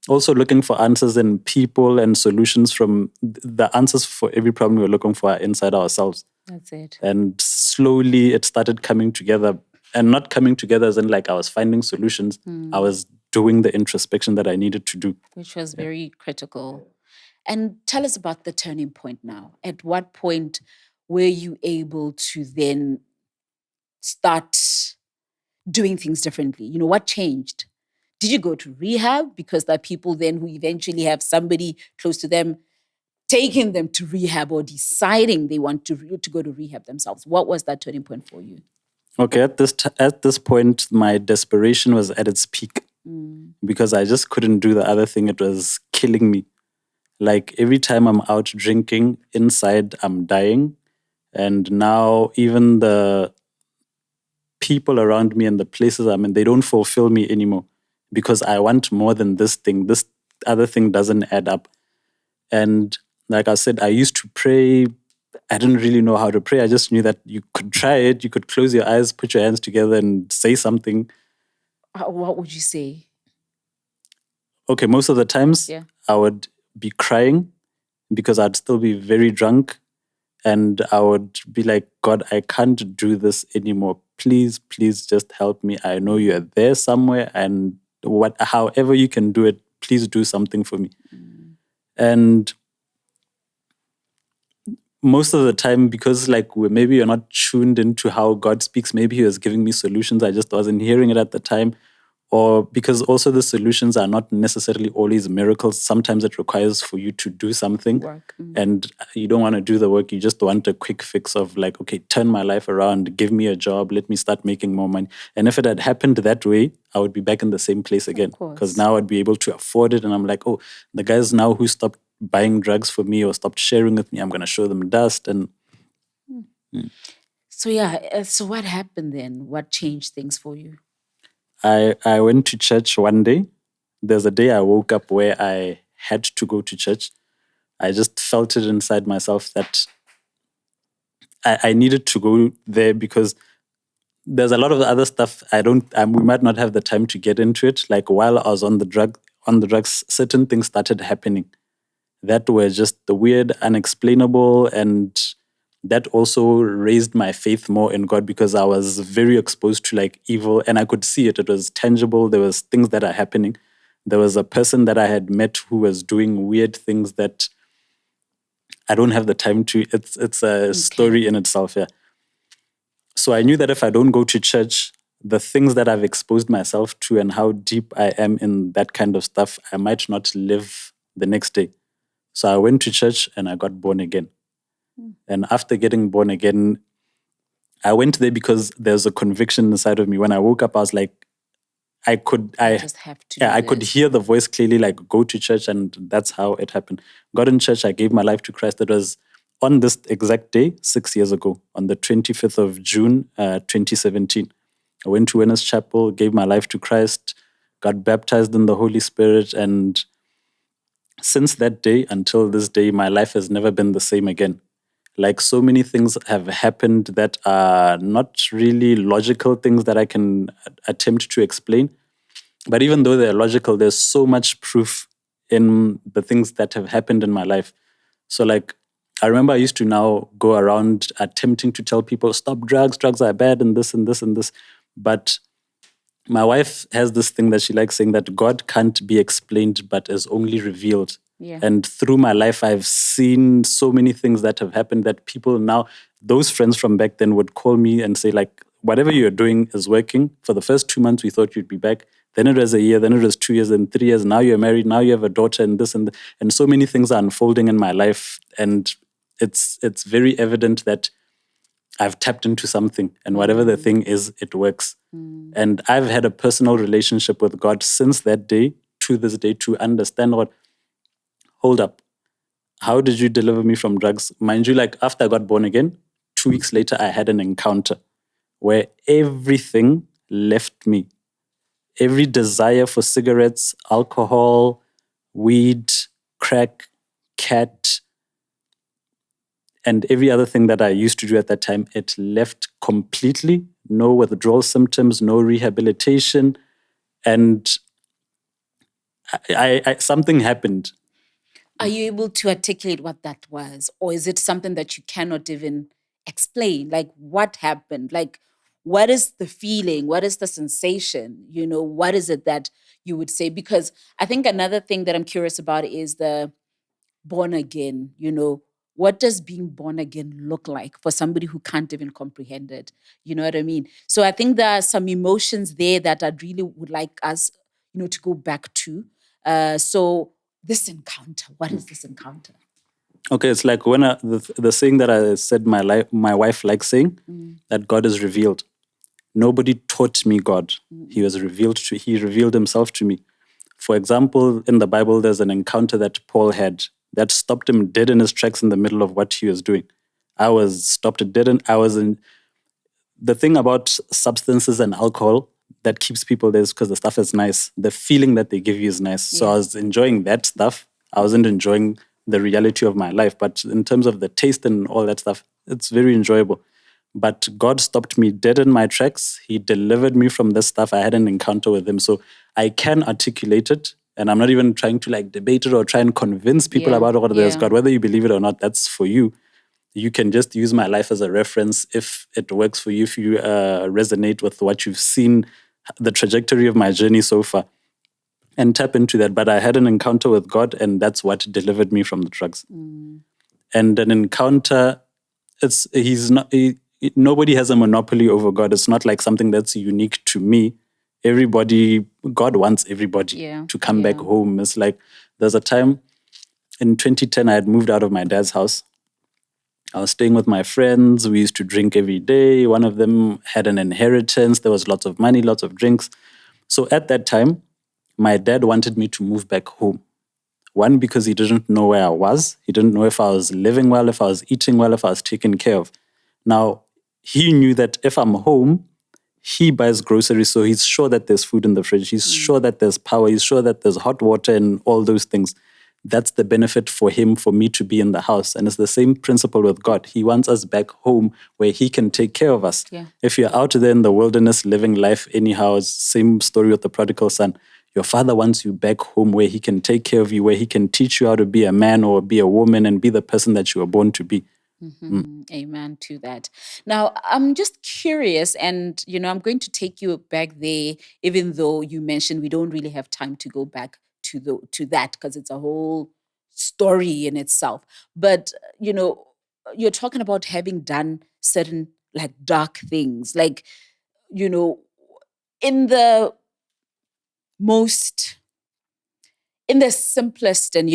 also looking for answers in people and solutions from the answers for every problem we're looking for are inside ourselves. That's it. And slowly it started coming together. And not coming together as in like I was finding solutions. I was doing the introspection that I needed to do. Which was very critical. And tell us about the turning point now. At what point were you able to then start doing things differently? What changed? Did you go to rehab? Because there are people then who eventually have somebody close to them taking them to rehab or deciding they want to go to rehab themselves. What was that turning point for you? Okay, at this point, my desperation was at its peak because I just couldn't do the other thing. It was killing me. Like every time I'm out drinking, inside I'm dying. And now even the people around me and the places I'm in, they don't fulfill me anymore because I want more than this thing. This other thing doesn't add up. And like I said, I used to pray. I didn't really know how to pray. I just knew that you could try it. You could close your eyes, put your hands together, and say something. What would you say? Okay, most of the times Yeah. I would be crying because I'd still be very drunk. And I would be like, God, I can't do this anymore. Please, please just help me. I know you're there somewhere. And however you can do it, please do something for me. And most of the time, because like maybe you're not tuned into how God speaks, maybe he was giving me solutions. I just wasn't hearing it at the time. Or because also the solutions are not necessarily always miracles. Sometimes it requires for you to do something. Work. And you don't want to do the work. You just want a quick fix of like, okay, turn my life around, give me a job, let me start making more money. And if it had happened that way, I would be back in the same place again. Because now I'd be able to afford it. And I'm like, oh, the guys now who stopped buying drugs for me or stopped sharing with me, I'm going to show them dust. And So yeah, so what happened then? What changed things for you? I went to church one day. There's a day I woke up where I had to go to church. I just felt it inside myself that I needed to go there because there's a lot of other stuff we might not have the time to get into it. Like while I was on the drugs, certain things started happening that were just the weird, unexplainable, and that also raised my faith more in God because I was very exposed to like evil and I could see it. It was tangible. There was things that are happening. There was a person that I had met who was doing weird things that I don't have the time to. It's a story in itself, yeah. So I knew that if I don't go to church, the things that I've exposed myself to and how deep I am in that kind of stuff, I might not live the next day. So I went to church and I got born again. And after getting born again, I went there because there's a conviction inside of me. When I woke up, I was like, I just have to. I could hear the voice clearly, like go to church, and that's how it happened. Got in church, I gave my life to Christ. It was on this exact day, 6 years ago, on the 25th of June, 2017. I went to Winners Chapel, gave my life to Christ, got baptized in the Holy Spirit, and since that day until this day, my life has never been the same again. Like so many things have happened that are not really logical things that I can attempt to explain. But even though they're logical, there's so much proof in the things that have happened in my life. So like, I remember I used to now go around attempting to tell people, stop drugs are bad and this and this and this. But my wife has this thing that she likes saying that God can't be explained, but is only revealed. Yeah. And through my life, I've seen so many things that have happened that people now, those friends from back then would call me and say like, whatever you're doing is working. For the first 2 months, we thought you'd be back. Then it was a year, then it was 2 years, and 3 years. Now you're married, now you have a daughter and this and so many things are unfolding in my life. And it's very evident that I've tapped into something, and whatever the thing is, it works. And I've had a personal relationship with God since that day to this day to understand what, hold up, how did you deliver me from drugs? Mind you, like after I got born again, 2 weeks later, I had an encounter where everything left me. Every desire for cigarettes, alcohol, weed, crack, cat, and every other thing that I used to do at that time, it left completely. No withdrawal symptoms, no rehabilitation. And something happened. Are you able to articulate what that was? Or is it something that you cannot even explain? Like what happened? Like what is the feeling? What is the sensation? You know, what is it that you would say? Because I think another thing that I'm curious about is the born again, you know, what does being born again look like for somebody who can't even comprehend it? You know what I mean? So I think there are some emotions there that I really would like us, you know, to go back to. So this encounter, what is this encounter? Okay, it's like when the saying that I said my wife likes saying, that God is revealed. nobody taught me God. He revealed himself to me. For example, in the Bible, there's an encounter that Paul had that stopped him dead in his tracks in the middle of what he was doing. I was stopped dead and I was in. The thing about substances and alcohol that keeps people there is because the stuff is nice. The feeling that they give you is nice. So I was enjoying that stuff. I wasn't enjoying the reality of my life. But in terms of the taste and all that stuff, it's very enjoyable. But God stopped me dead in my tracks. He delivered me from this stuff. I had an encounter with him. So I can articulate it. And I'm not even trying to like debate it or try and convince people about what there's God. Whether you believe it or not, that's for you. You can just use my life as a reference if it works for you, if you resonate with what you've seen, the trajectory of my journey so far, and tap into that. But I had an encounter with God, and that's what delivered me from the drugs. And an encounter, nobody has a monopoly over God. It's not like something that's unique to me. God wants everybody to come back home. It's like there's a time in 2010, I had moved out of my dad's house. I was staying with my friends. We used to drink every day. One of them had an inheritance. There was lots of money, lots of drinks. So at that time, my dad wanted me to move back home. One, because he didn't know where I was. He didn't know if I was living well, if I was eating well, if I was taken care of. Now, he knew that if I'm home, he buys groceries, so he's sure that there's food in the fridge. He's sure that there's power. He's sure that there's hot water and all those things. That's the benefit for him, for me to be in the house. And it's the same principle with God. He wants us back home where he can take care of us. If you're out there in the wilderness living life anyhow, it's the same story with the prodigal son. Your father wants you back home where he can take care of you, where he can teach you how to be a man or be a woman and be the person that you were born to be. Amen to that. Now, I'm just curious, and I'm going to take you back there, even though you mentioned we don't really have time to go back to that because it's a whole story in itself. But you're talking about having done certain like dark things, like in the most in the simplest and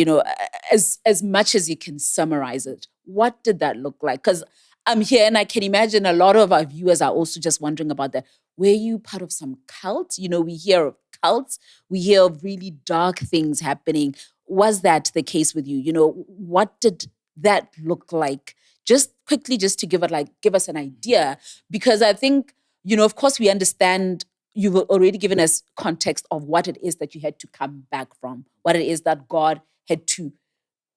as much as you can summarize it, what did that look like? Because I'm here and I can imagine a lot of our viewers are also just wondering about that. Were you part of some cult? We hear of cults, we hear of really dark things happening. Was that the case with you? What did that look like? Just quickly, just to give us an idea, because I think, of course we understand you've already given us context of what it is that you had to come back from, what it is that God had to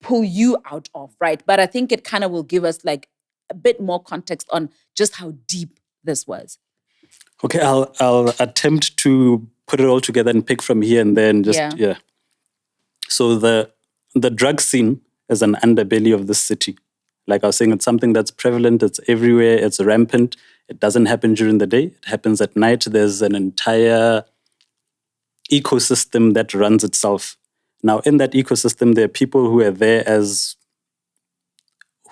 pull you out of, right? But I think it kind of will give us like a bit more context on just how deep this was. Okay, I'll attempt to put it all together and pick from here and there and just, So the drug scene is an underbelly of this city. Like I was saying, it's something that's prevalent, it's everywhere, it's rampant. It doesn't happen during the day. It happens at night. There's an entire ecosystem that runs itself. Now, in that ecosystem, there are people who are there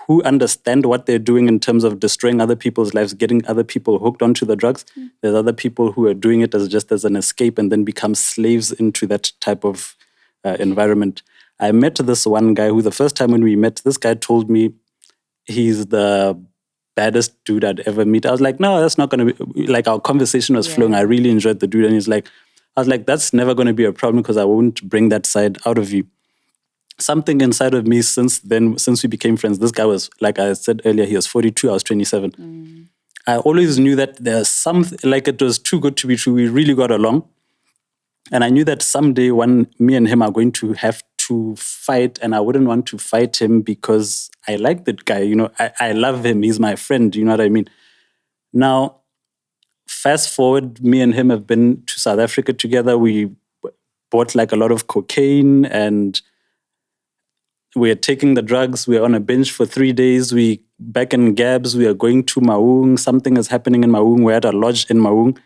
who understand what they're doing in terms of destroying other people's lives, getting other people hooked onto the drugs. There's other people who are doing it as an escape and then become slaves into that type of environment. I met this one guy who the first time when we met, this guy told me he's the baddest dude I'd ever meet. I was like, no, that's not going to be, like our conversation was flowing. I really enjoyed the dude. And I was like, that's never going to be a problem because I won't bring that side out of you. Something inside of me since we became friends, this guy was, like I said earlier, he was 42, I was 27. I always knew that there's something, like it was too good to be true. We really got along. And I knew that someday when me and him are going to have to fight, and I wouldn't want to fight him because I like that guy, I love him, he's my friend, you know what I mean? Now, fast forward, me and him have been to South Africa together. We bought like a lot of cocaine and we're taking the drugs. We're on a bench for 3 days. We back in Gabs. We are going to Maung. Something is happening in Maung. We're at a lodge in Maung.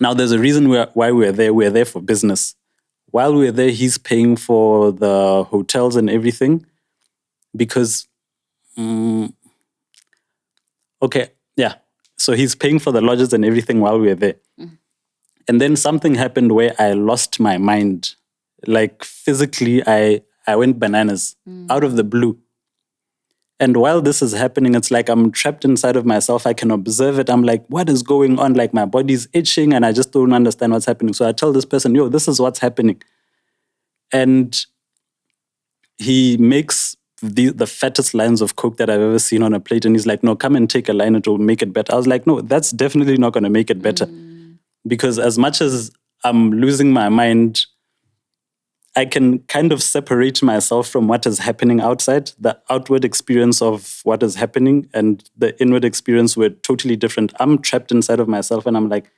Now, there's a reason why we're there. We're there for business. While we're there, he's paying for the hotels and everything because, so he's paying for the lodges and everything while we're there. And then something happened where I lost my mind. Like physically, I went bananas out of the blue. And while this is happening, it's like I'm trapped inside of myself. I can observe it. I'm like, what is going on? Like my body's itching and I just don't understand what's happening. So I tell this person, yo, this is what's happening. And he makes the fattest lines of Coke that I've ever seen on a plate. And he's like, no, come and take a line. It will make it better. I was like, no, that's definitely not going to make it better. Because as much as I'm losing my mind, I can kind of separate myself from what is happening outside. The outward experience of what is happening and the inward experience were totally different. I'm trapped inside of myself and I'm like,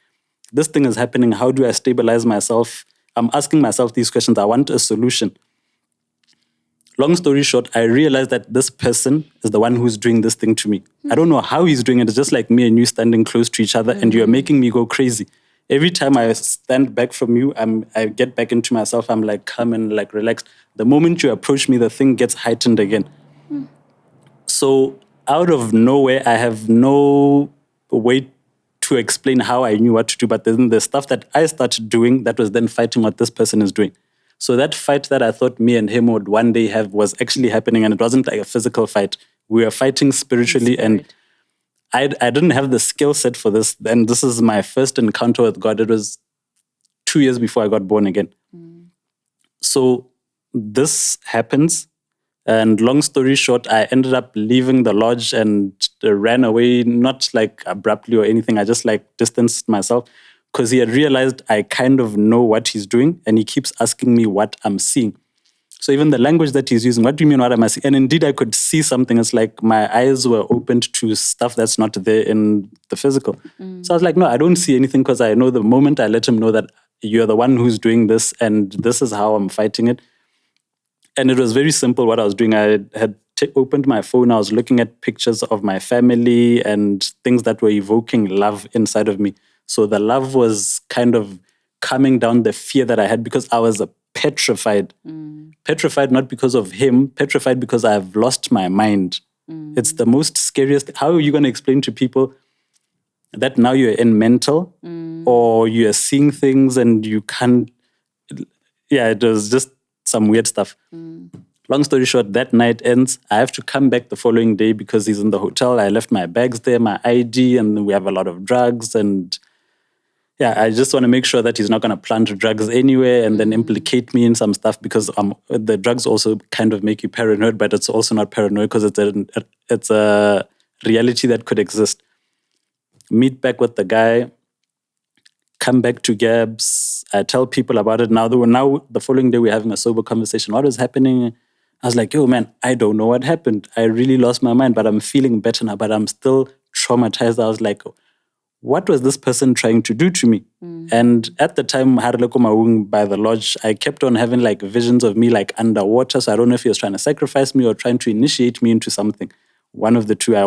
this thing is happening. How do I stabilize myself? I'm asking myself these questions. I want a solution. Long story short, I realized that this person is the one who's doing this thing to me. I don't know how he's doing it. It's just like me and you standing close to each other and you're making me go crazy. Every time I stand back from you, I get back into myself. I'm like calm and like relaxed. The moment you approach me, the thing gets heightened again. So out of nowhere, I have no way to explain how I knew what to do. But then the stuff that I started doing that was then fighting what this person is doing. So that fight that I thought me and him would one day have was actually happening. And it wasn't like a physical fight. We were fighting spiritually. And I didn't have the skill set for this. And this is my first encounter with God. It was 2 years before I got born again. So this happens. And long story short, I ended up leaving the lodge and ran away, not like abruptly or anything. I just like distanced myself because he had realized I kind of know what he's doing and he keeps asking me what I'm seeing. So even the language that he's using, what do you mean, what am I seeing? And indeed, I could see something. It's like my eyes were opened to stuff that's not there in the physical. So I was like, no, I don't see anything because I know the moment I let him know that you're the one who's doing this and this is how I'm fighting it. And it was very simple what I was doing. I had opened my phone. I was looking at pictures of my family and things that were evoking love inside of me. So the love was kind of calming down the fear that I had because I was petrified. Petrified not because of him, petrified because I've lost my mind. It's the most scariest. How are you going to explain to people that now you're in mental or you're seeing things and you can't? Yeah, it was just some weird stuff. Long story short, that night ends. I have to come back the following day because he's in the hotel. I left my bags there, my ID, and we have a lot of drugs. And yeah, I just want to make sure that he's not going to plant drugs anywhere and then implicate me in some stuff because the drugs also kind of make you paranoid, but it's also not paranoid because it's a reality that could exist. Meet back with the guy, come back to Gabs. I tell people about it. Now the following day, we're having a sober conversation. What is happening? I was like, yo, man, I don't know what happened. I really lost my mind, but I'm feeling better now, but I'm still traumatized. I was like, what was this person trying to do to me? And at the time, Harleko Maung by the lodge, I kept on having like visions of me like underwater. So I don't know if he was trying to sacrifice me or trying to initiate me into something. One of the two. I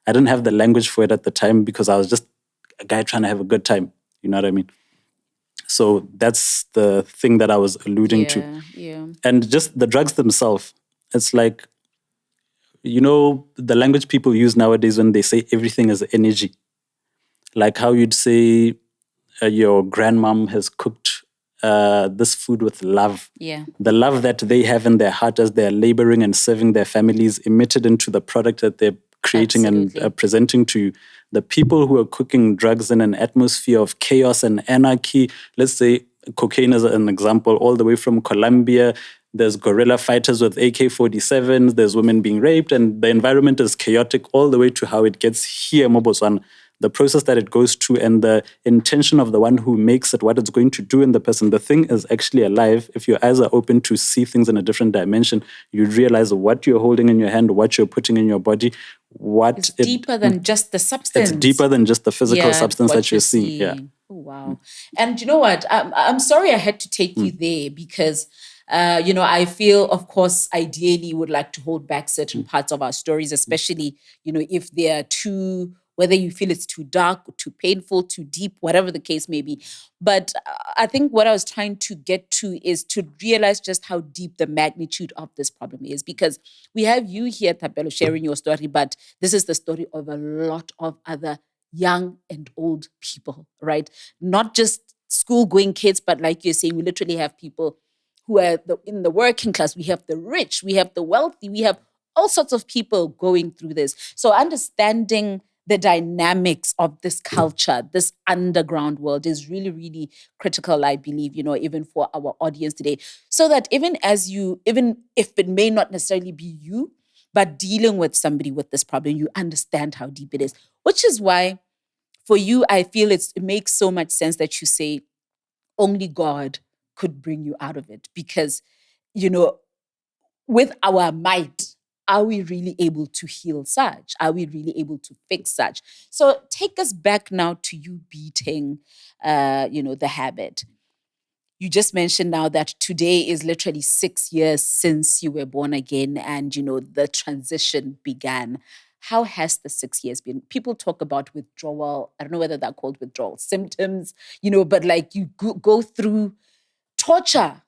didn't have the language for it at the time because I was just a guy trying to have a good time. You know what I mean? So that's the thing that I was alluding to. Yeah. And just the drugs themselves, it's like, you know, the language people use nowadays when they say everything is energy. Like how you'd say your grandmom has cooked this food with love. Yeah. The love that they have in their heart as they're laboring and serving their families emitted into the product that they're creating and presenting to you. The people who are cooking drugs in an atmosphere of chaos and anarchy, let's say cocaine is an example, all the way from Colombia, there's guerrilla fighters with AK-47s, there's women being raped, and the environment is chaotic all the way to how it gets here, Moboswan. The process that it goes to and the intention of the one who makes it, what it's going to do in the person. The thing is actually alive. If your eyes are open to see things in a different dimension, you realize what you're holding in your hand, what you're putting in your body, It's deeper than just the substance. It's deeper than just the physical substance that you're seeing. Yeah. Oh, wow. And you know what? I'm sorry I had to take you there because, I feel, of course, ideally would like to hold back certain parts of our stories, especially, if they are too, whether you feel it's too dark, too painful, too deep, whatever the case may be. But I think what I was trying to get to is to realize just how deep the magnitude of this problem is. Because we have you here, Thapelo, sharing your story, but this is the story of a lot of other young and old people, right? Not just school-going kids, but like you're saying, we literally have people who are in the working class. We have the rich, we have the wealthy, we have all sorts of people going through this. So understanding the dynamics of this culture, this underground world is really, really critical, I believe, even for our audience today. So that even if it may not necessarily be you, but dealing with somebody with this problem, you understand how deep it is, which is why for you, I feel it makes so much sense that you say only God could bring you out of it because, with our might, are we really able to heal such? Are we really able to fix such? So take us back now to you beating, the habit. You just mentioned now that today is literally 6 years since you were born again and, the transition began. How has the 6 years been? People talk about withdrawal. I don't know whether they're called withdrawal symptoms, but like you go through torture,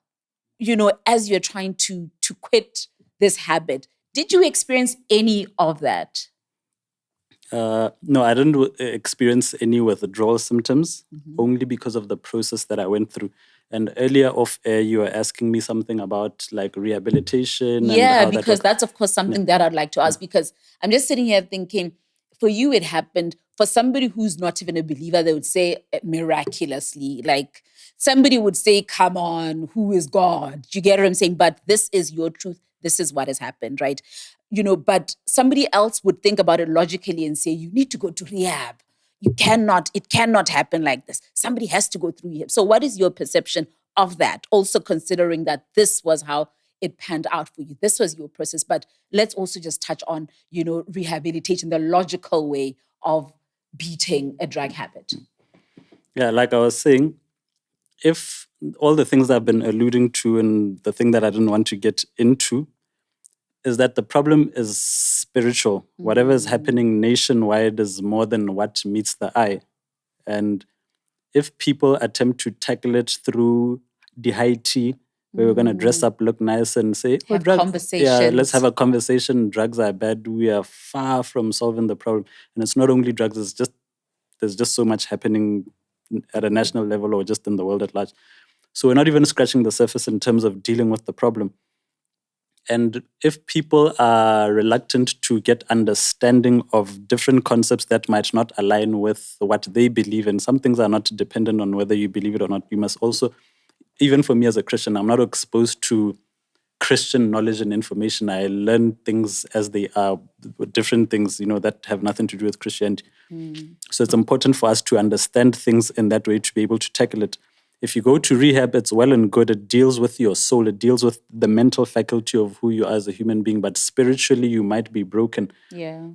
as you're trying to quit this habit. Did you experience any of that? No, I didn't experience any withdrawal symptoms, only because of the process that I went through. And earlier off air, you were asking me something about like rehabilitation. Yeah, and how because that's of course something that I'd like to ask, because I'm just sitting here thinking, for you it happened. For somebody who's not even a believer, they would say miraculously. Like somebody would say, come on, who is God? You get what I'm saying? But this is your truth. This is what has happened, right? But somebody else would think about it logically and say, you need to go to rehab. It cannot happen like this. Somebody has to go through rehab. So what is your perception of that? Also considering that this was how it panned out for you. This was your process. But let's also just touch on, rehabilitation, the logical way of beating a drug habit. Yeah, like I was saying, if all the things I've been alluding to and the thing that I didn't want to get into is that the problem is spiritual. Whatever is happening nationwide is more than what meets the eye. And if people attempt to tackle it through the high tea, where we're going to dress up, look nice, and say, Have drugs, yeah, let's conversations. have a conversation. Drugs are bad. We are far from solving the problem. And it's not only drugs, there's just so much happening at a national level or just in the world at large. So we're not even scratching the surface in terms of dealing with the problem. And if people are reluctant to get understanding of different concepts that might not align with what they believe in, some things are not dependent on whether you believe it or not. You must also, even for me as a Christian, I'm not exposed to Christian knowledge and information. I learn things as they are, different things, that have nothing to do with Christianity. So it's important for us to understand things in that way to be able to tackle it. If you go to rehab, it's well and good. It deals with your soul. It deals with the mental faculty of who you are as a human being. But spiritually, you might be broken. Yeah.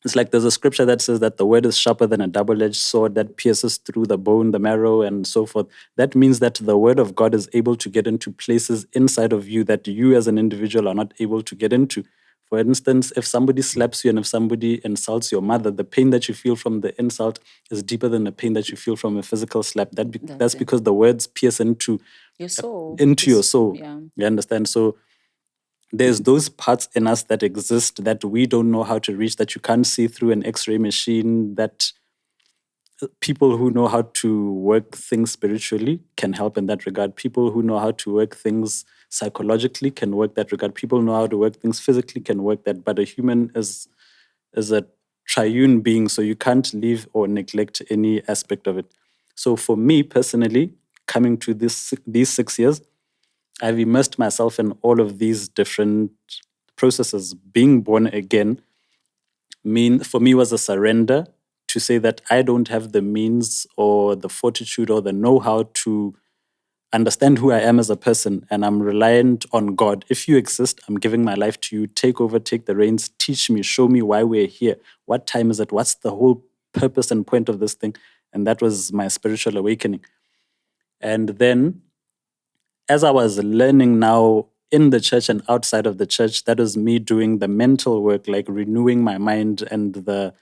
It's like there's a scripture that says that the word is sharper than a double-edged sword that pierces through the bone, the marrow, and so forth. That means that the word of God is able to get into places inside of you that you as an individual are not able to get into. For instance, if somebody slaps you and if somebody insults your mother, the pain that you feel from the insult is deeper than the pain that you feel from a physical slap. That's because the words pierce into your soul. Your soul. Yeah. You understand? So there's those parts in us that exist that we don't know how to reach, that you can't see through an X-ray machine, that people who know how to work things spiritually can help in that regard. People who know how to work things psychologically can work that regard. People who know how to work things physically can work that. But a human is a triune being, so you can't leave or neglect any aspect of it. So for me personally, coming to these 6 years, I've immersed myself in all of these different processes. Being born again for me was a surrender to say that I don't have the means or the fortitude or the know-how to understand who I am as a person, and I'm reliant on God. If you exist, I'm giving my life to you. Take over, take the reins, teach me, show me why we're here. What time is it? What's the whole purpose and point of this thing? And that was my spiritual awakening. And then as I was learning now in the church and outside of the church, that was me doing the mental work, like renewing my mind and the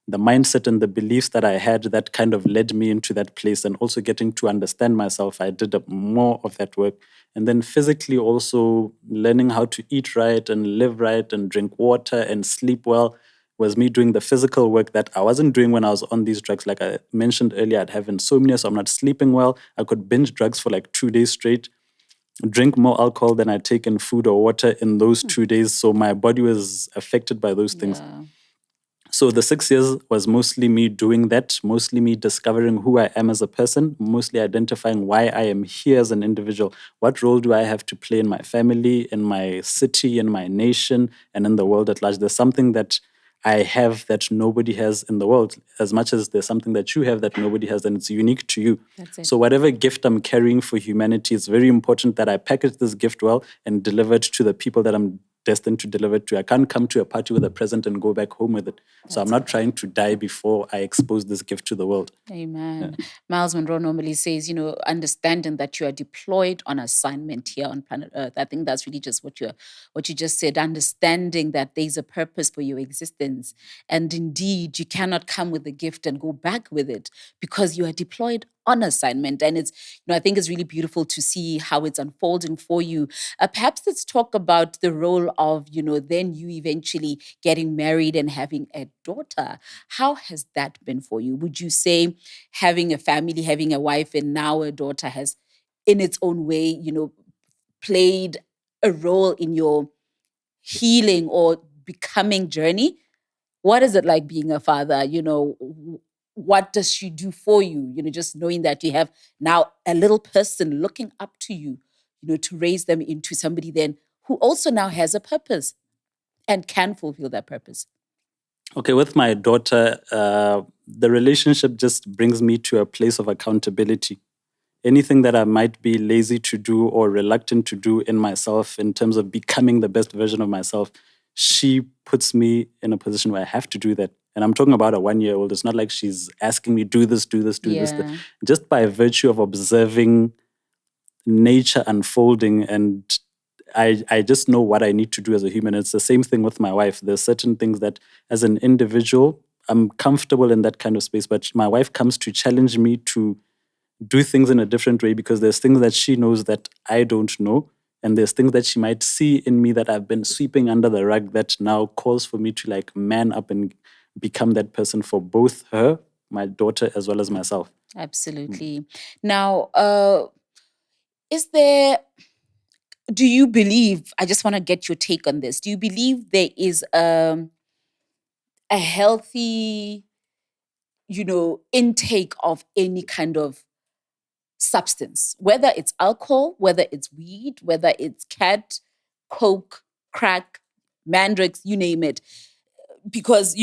mindset and the beliefs that I had that kind of led me into that place, and also getting to understand myself. I did more of that work. And then physically also learning how to eat right and live right and drink water and sleep well was me doing the physical work that I wasn't doing when I was on these drugs. Like I mentioned earlier, I'd have insomnia, so I'm not sleeping well. I could binge drugs for like 2 days straight. drink more alcohol than I take in food or water in those 2 days. So my body was affected by those things. Yeah. So the 6 years was mostly me doing that, mostly me discovering who I am as a person, mostly identifying why I am here as an individual. What role do I have to play in my family, in my city, in my nation, and in the world at large? There's something that I have that nobody has in the world, as much as there's something that you have that nobody has, and it's unique to you. That's it. So whatever gift I'm carrying for humanity, it's very important that I package this gift well and deliver it to the people that I'm destined to deliver it to. I can't come to a party with a present and go back home with it. So I'm not trying to die before I expose this gift to the world. Amen. Miles Monroe normally says, understanding that you are deployed on assignment here on planet Earth. I think that's really just what you just said. Understanding that there's a purpose for your existence, and indeed, you cannot come with a gift and go back with it because you are deployed on assignment. And it's, I think it's really beautiful to see how it's unfolding for you. Perhaps let's talk about the role of, then you eventually getting married and having a daughter. How has that been for you? Would you say having a family, having a wife, and now a daughter has, in its own way, played a role in your healing or becoming journey? What is it like being a father? What does she do for you? Just knowing that you have now a little person looking up to you, to raise them into somebody then who also now has a purpose and can fulfill that purpose. Okay, with my daughter, the relationship just brings me to a place of accountability. Anything that I might be lazy to do or reluctant to do in myself in terms of becoming the best version of myself, she puts me in a position where I have to do that. And I'm talking about a 1-year-old. It's not like she's asking me, do this, do this, do this. Just by virtue of observing nature unfolding, and I just know what I need to do as a human. It's the same thing with my wife. There's certain things that as an individual, I'm comfortable in that kind of space, but my wife comes to challenge me to do things in a different way because there's things that she knows that I don't know. And there's things that she might see in me that I've been sweeping under the rug that now calls for me to man up and become that person for both her, my daughter, as well as myself. Absolutely. Now, do you believe, I just want to get your take on this. Do you believe there is a healthy, intake of any kind of substance, whether it's alcohol, whether it's weed, whether it's cat, coke, crack, Mandrax, you name it? Because,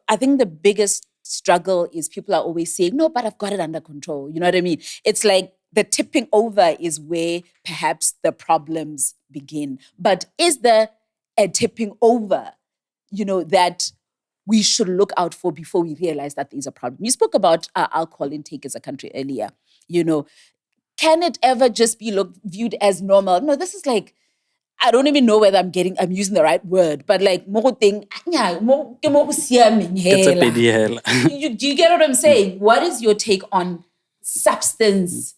I think the biggest struggle is people are always saying, no, but I've got it under control. You know what I mean? It's like the tipping over is where perhaps the problems begin. But is there a tipping over, that we should look out for before we realize that there's a problem? You spoke about alcohol intake as a country earlier. Can it ever just be viewed as normal? No, this is like, I don't even know whether I'm using the right word, but like more thing. Do you get what I'm saying? What is your take on substance,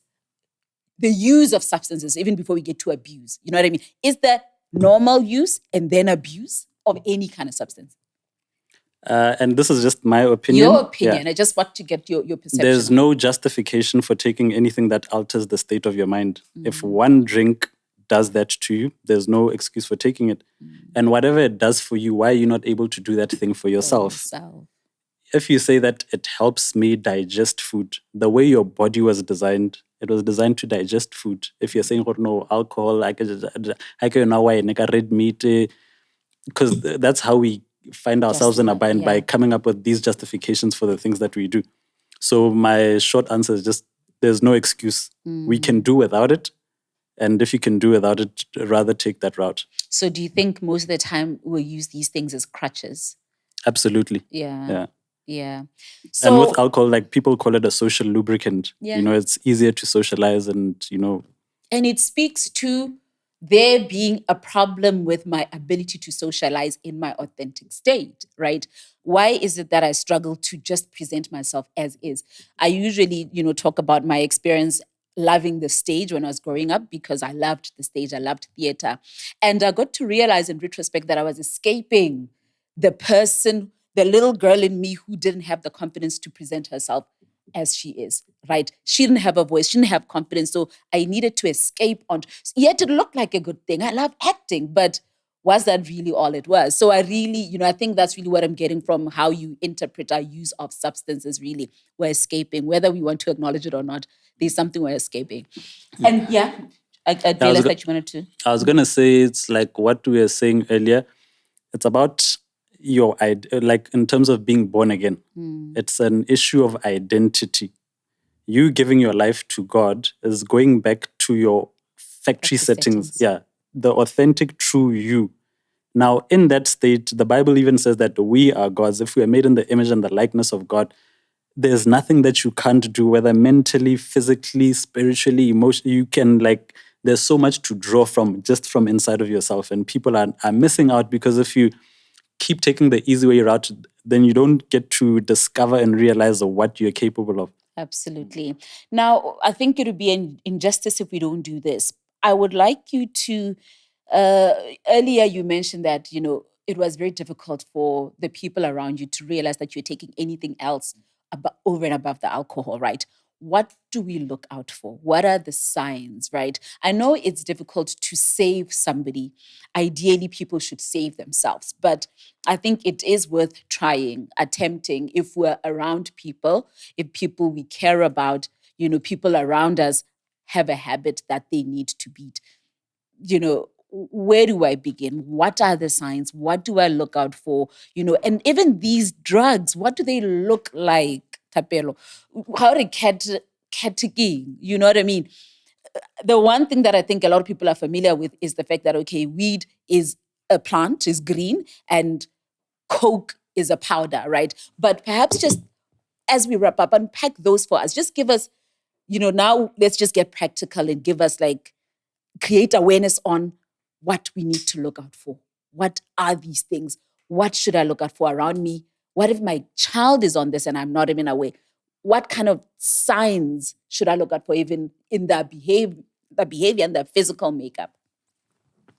the use of substances, even before we get to abuse? You know what I mean? Is there normal use and then abuse of any kind of substance? And this is just my opinion. Your opinion. Yeah. I just want to get your perception. There's no justification for taking anything that alters the state of your mind. If one drink does that to you, there's no excuse for taking it. And whatever it does for you, why are you not able to do that thing for yourself? If you say that it helps me digest food, the way your body was designed, it was designed to digest food. If you're saying, oh, no, alcohol, I can now red meat, because that's how we find ourselves in a bind, by coming up with these justifications for the things that we do. So my short answer is just, there's no excuse. We can do without it. And if you can do without it, rather take that route. So do you think most of the time we'll use these things as crutches? Absolutely. Yeah. So, and with alcohol, people call it a social lubricant. Yeah. It's easier to socialize and. And it speaks to there being a problem with my ability to socialize in my authentic state, right? Why is it that I struggle to just present myself as is? I usually, talk about my experience loving the stage when I was growing up, because I loved the stage, I loved theater. And I got to realize in retrospect that I was escaping the person, the little girl in me who didn't have the confidence to present herself as she is, right? She didn't have a voice, she didn't have confidence. So I needed to escape on. Yet it looked like a good thing. I love acting, but was that really all it was? So I really, I think that's really what I'm getting from how you interpret our use of substances. Really, we're escaping, whether we want to acknowledge it or not. There's something we're escaping. And I realized that you wanted to. I was going to say it's like what we were saying earlier. It's about your, like in terms of being born again. It's an issue of identity. You giving your life to God is going back to your factory settings. Yeah, the authentic, true you. Now, in that state, the Bible even says that we are gods. If we are made in the image and the likeness of God, there's nothing that you can't do, whether mentally, physically, spiritually, emotionally. You can, like, there's so much to draw from just from inside of yourself. And people are missing out because if you keep taking the easy way route, then you don't get to discover and realize what you're capable of. Absolutely. Now, I think it would be an injustice if we don't do this. I would like you to, earlier you mentioned that, it was very difficult for the people around you to realize that you're taking anything else over and above the alcohol, right? What do we look out for? What are the signs, right? I know it's difficult to save somebody. Ideally, people should save themselves. But I think it is worth trying, attempting, if we're around people, if people we care about, people around us have a habit that they need to beat. Where do I begin? What are the signs? What do I look out for? And even these drugs, what do they look like, Thapelo? How are categorizing? You know what I mean? The one thing that I think a lot of people are familiar with is the fact that, okay, weed is a plant, is green, and coke is a powder, right? But perhaps just as we wrap up, unpack those for us. Just give us, now let's just get practical and give us, like, create awareness on what we need to look out for. What are these things? What should I look out for around me? What if my child is on this and I'm not even aware? What kind of signs should I look out for, even in the behavior and the physical makeup?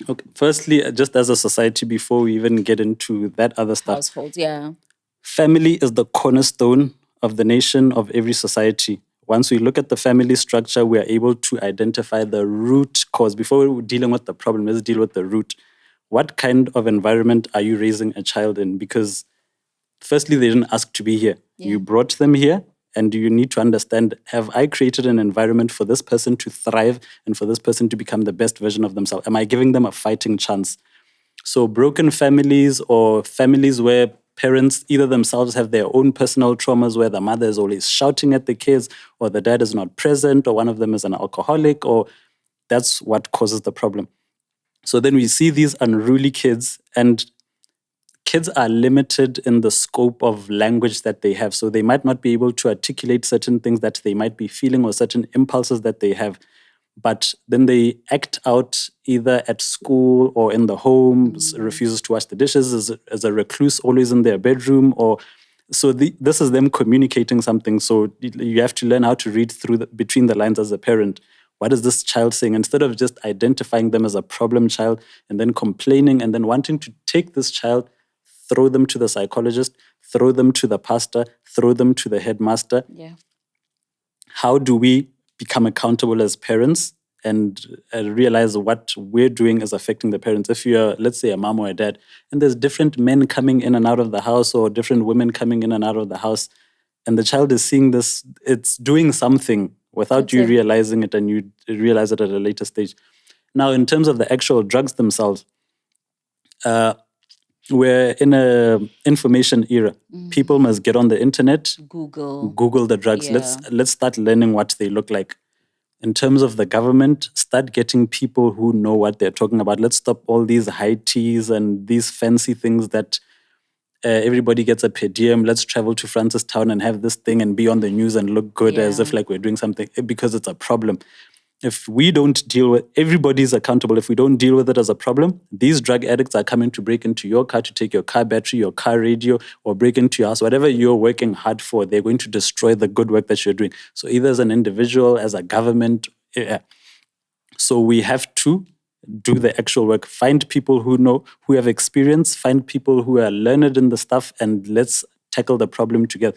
Okay. Firstly, just as a society, before we even get into that other stuff, households, yeah. Family is the cornerstone of the nation, of every society. Once we look at the family structure, we are able to identify the root cause. Before we're dealing with the problem, let's deal with the root. What kind of environment are you raising a child in? Because firstly, they didn't ask to be here. Yeah. You brought them here, and you need to understand, have I created an environment for this person to thrive and for this person to become the best version of themselves? Am I giving them a fighting chance? So broken families, or families where parents either themselves have their own personal traumas, where the mother is always shouting at the kids, or the dad is not present, or one of them is an alcoholic, or that's what causes the problem. So then we see these unruly kids, and kids are limited in the scope of language that they have. So they might not be able to articulate certain things that they might be feeling, or certain impulses that they have. But then they act out either at school or in the home, refuses to wash the dishes, as a recluse, always in their bedroom. Or so this is them communicating something. So you have to learn how to read through between the lines as a parent. What is this child saying? Instead of just identifying them as a problem child and then complaining and then wanting to take this child, throw them to the psychologist, throw them to the pastor, throw them to the headmaster. Yeah. How do we become accountable as parents and realize what we're doing is affecting the parents? If you're, let's say, a mom or a dad, and there's different men coming in and out of the house, or different women coming in and out of the house, and the child is seeing this, it's doing something without you realizing it, and you realize it at a later stage. Now, in terms of the actual drugs themselves, we're in an information era. People must get on the internet, Google the drugs. Yeah. Let's start learning what they look like. In terms of the government, start getting people who know what they're talking about. Let's stop all these high teas and these fancy things that everybody gets a per diem. Let's travel to Francistown and have this thing and be on the news and look good as if like we're doing something, because it's a problem. If we don't deal with, everybody's accountable. If we don't deal with it as a problem, these drug addicts are coming to break into your car, to take your car battery, your car radio, or break into your house. Whatever you're working hard for, they're going to destroy the good work that you're doing. So either as an individual, as a government. So we have to do the actual work. Find people who know, who have experience, find people who are learned in the stuff, and let's tackle the problem together.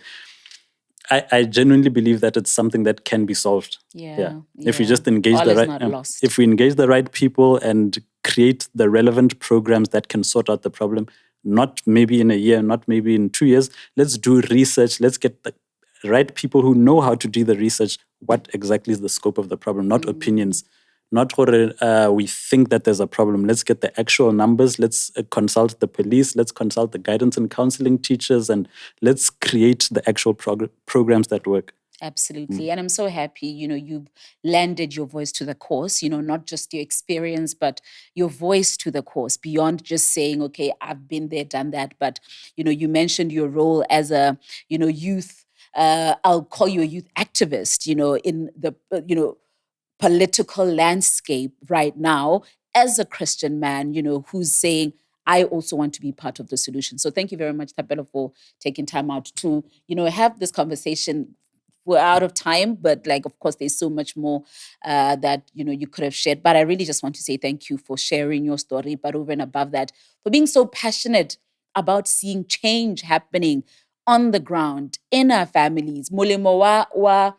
I genuinely believe that it's something that can be solved. If we just engage All the is right, not lost. if we engage the right people and create the relevant programs that can sort out the problem, not maybe in a year, not maybe in 2 years. Let's do research. Let's get the right people who know how to do the research. What exactly is the scope of the problem? Not opinions. Not what we think that there's a problem. Let's get the actual numbers. Let's consult the police. Let's consult the guidance and counseling teachers, and let's create the actual programs that work. Absolutely. And I'm so happy, you've lended your voice to the cause, not just your experience, but your voice to the cause beyond just saying, okay, I've been there, done that. But, you mentioned your role as a, youth, I'll call you a youth activist, in the, political landscape right now as a Christian man, who's saying, I also want to be part of the solution. So thank you very much, Thapelo, for taking time out to, have this conversation. We're out of time, but of course, there's so much more that, you could have shared. But I really just want to say thank you for sharing your story, but over and above that, for being so passionate about seeing change happening on the ground in our families. Molemo wa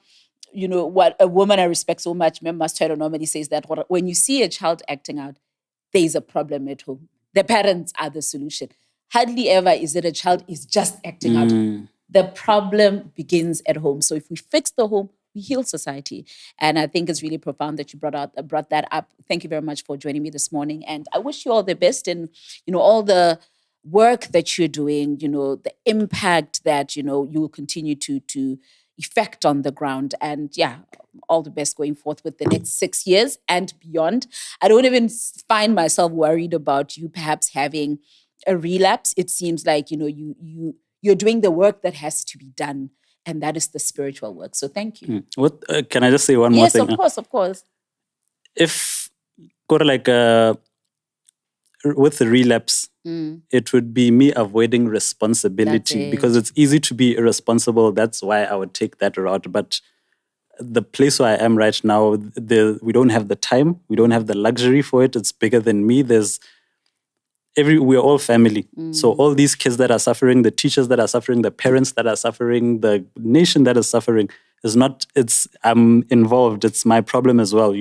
what a woman I respect so much, Master normally says that when you see a child acting out, there's a problem at home. The parents are the solution. Hardly ever is it a child is just acting out. The problem begins at home. So if we fix the home, we heal society. And I think it's really profound that you brought that up. Thank you very much for joining me this morning. And I wish you all the best in, all the work that you're doing, the impact that, you will continue to effect on the ground. And all the best going forth with the next 6 years and beyond. I don't even find myself worried about you perhaps having a relapse. It seems like, you're doing the work that has to be done. And that is the spiritual work. So thank you. What can I just say one more thing? Yes, of course. If with the relapse, it would be me avoiding responsibility because it's easy to be irresponsible. That's why I would take that route. But the place where I am right now, we don't have the time. We don't have the luxury for it. It's bigger than me. We're all family. So all these kids that are suffering, the teachers that are suffering, the parents that are suffering, the nation that is suffering I'm involved. It's my problem as well.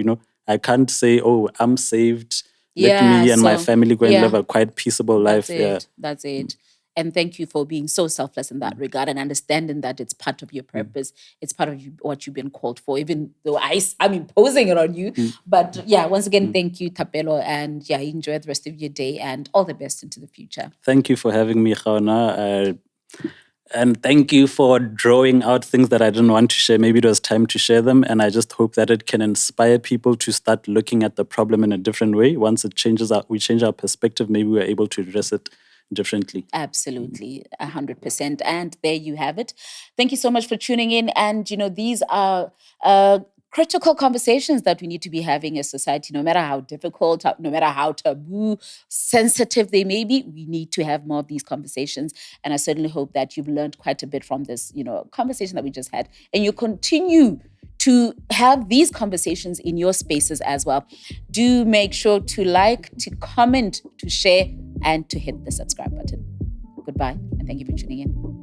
I can't say, oh, I'm saved. Let me and my family go and live a quite peaceable life. That's it. And thank you for being so selfless in that regard and understanding that it's part of your purpose. It's part of what you've been called for, even though I'm imposing it on you. But once again, thank you, Thapelo. And enjoy the rest of your day and all the best into the future. Thank you for having me, Gaona. And thank you for drawing out things that I didn't want to share. Maybe it was time to share them. And I just hope that it can inspire people to start looking at the problem in a different way. Once it changes, we change our perspective, maybe we're able to address it differently. Absolutely, 100%. And there you have it. Thank you so much for tuning in. And, these are critical conversations that we need to be having as society, no matter how difficult, no matter how taboo, sensitive they may be. We need to have more of these conversations. And I certainly hope that you've learned quite a bit from this, conversation that we just had. And you continue to have these conversations in your spaces as well. Do make sure to like, to comment, to share, and to hit the subscribe button. Goodbye, and thank you for tuning in.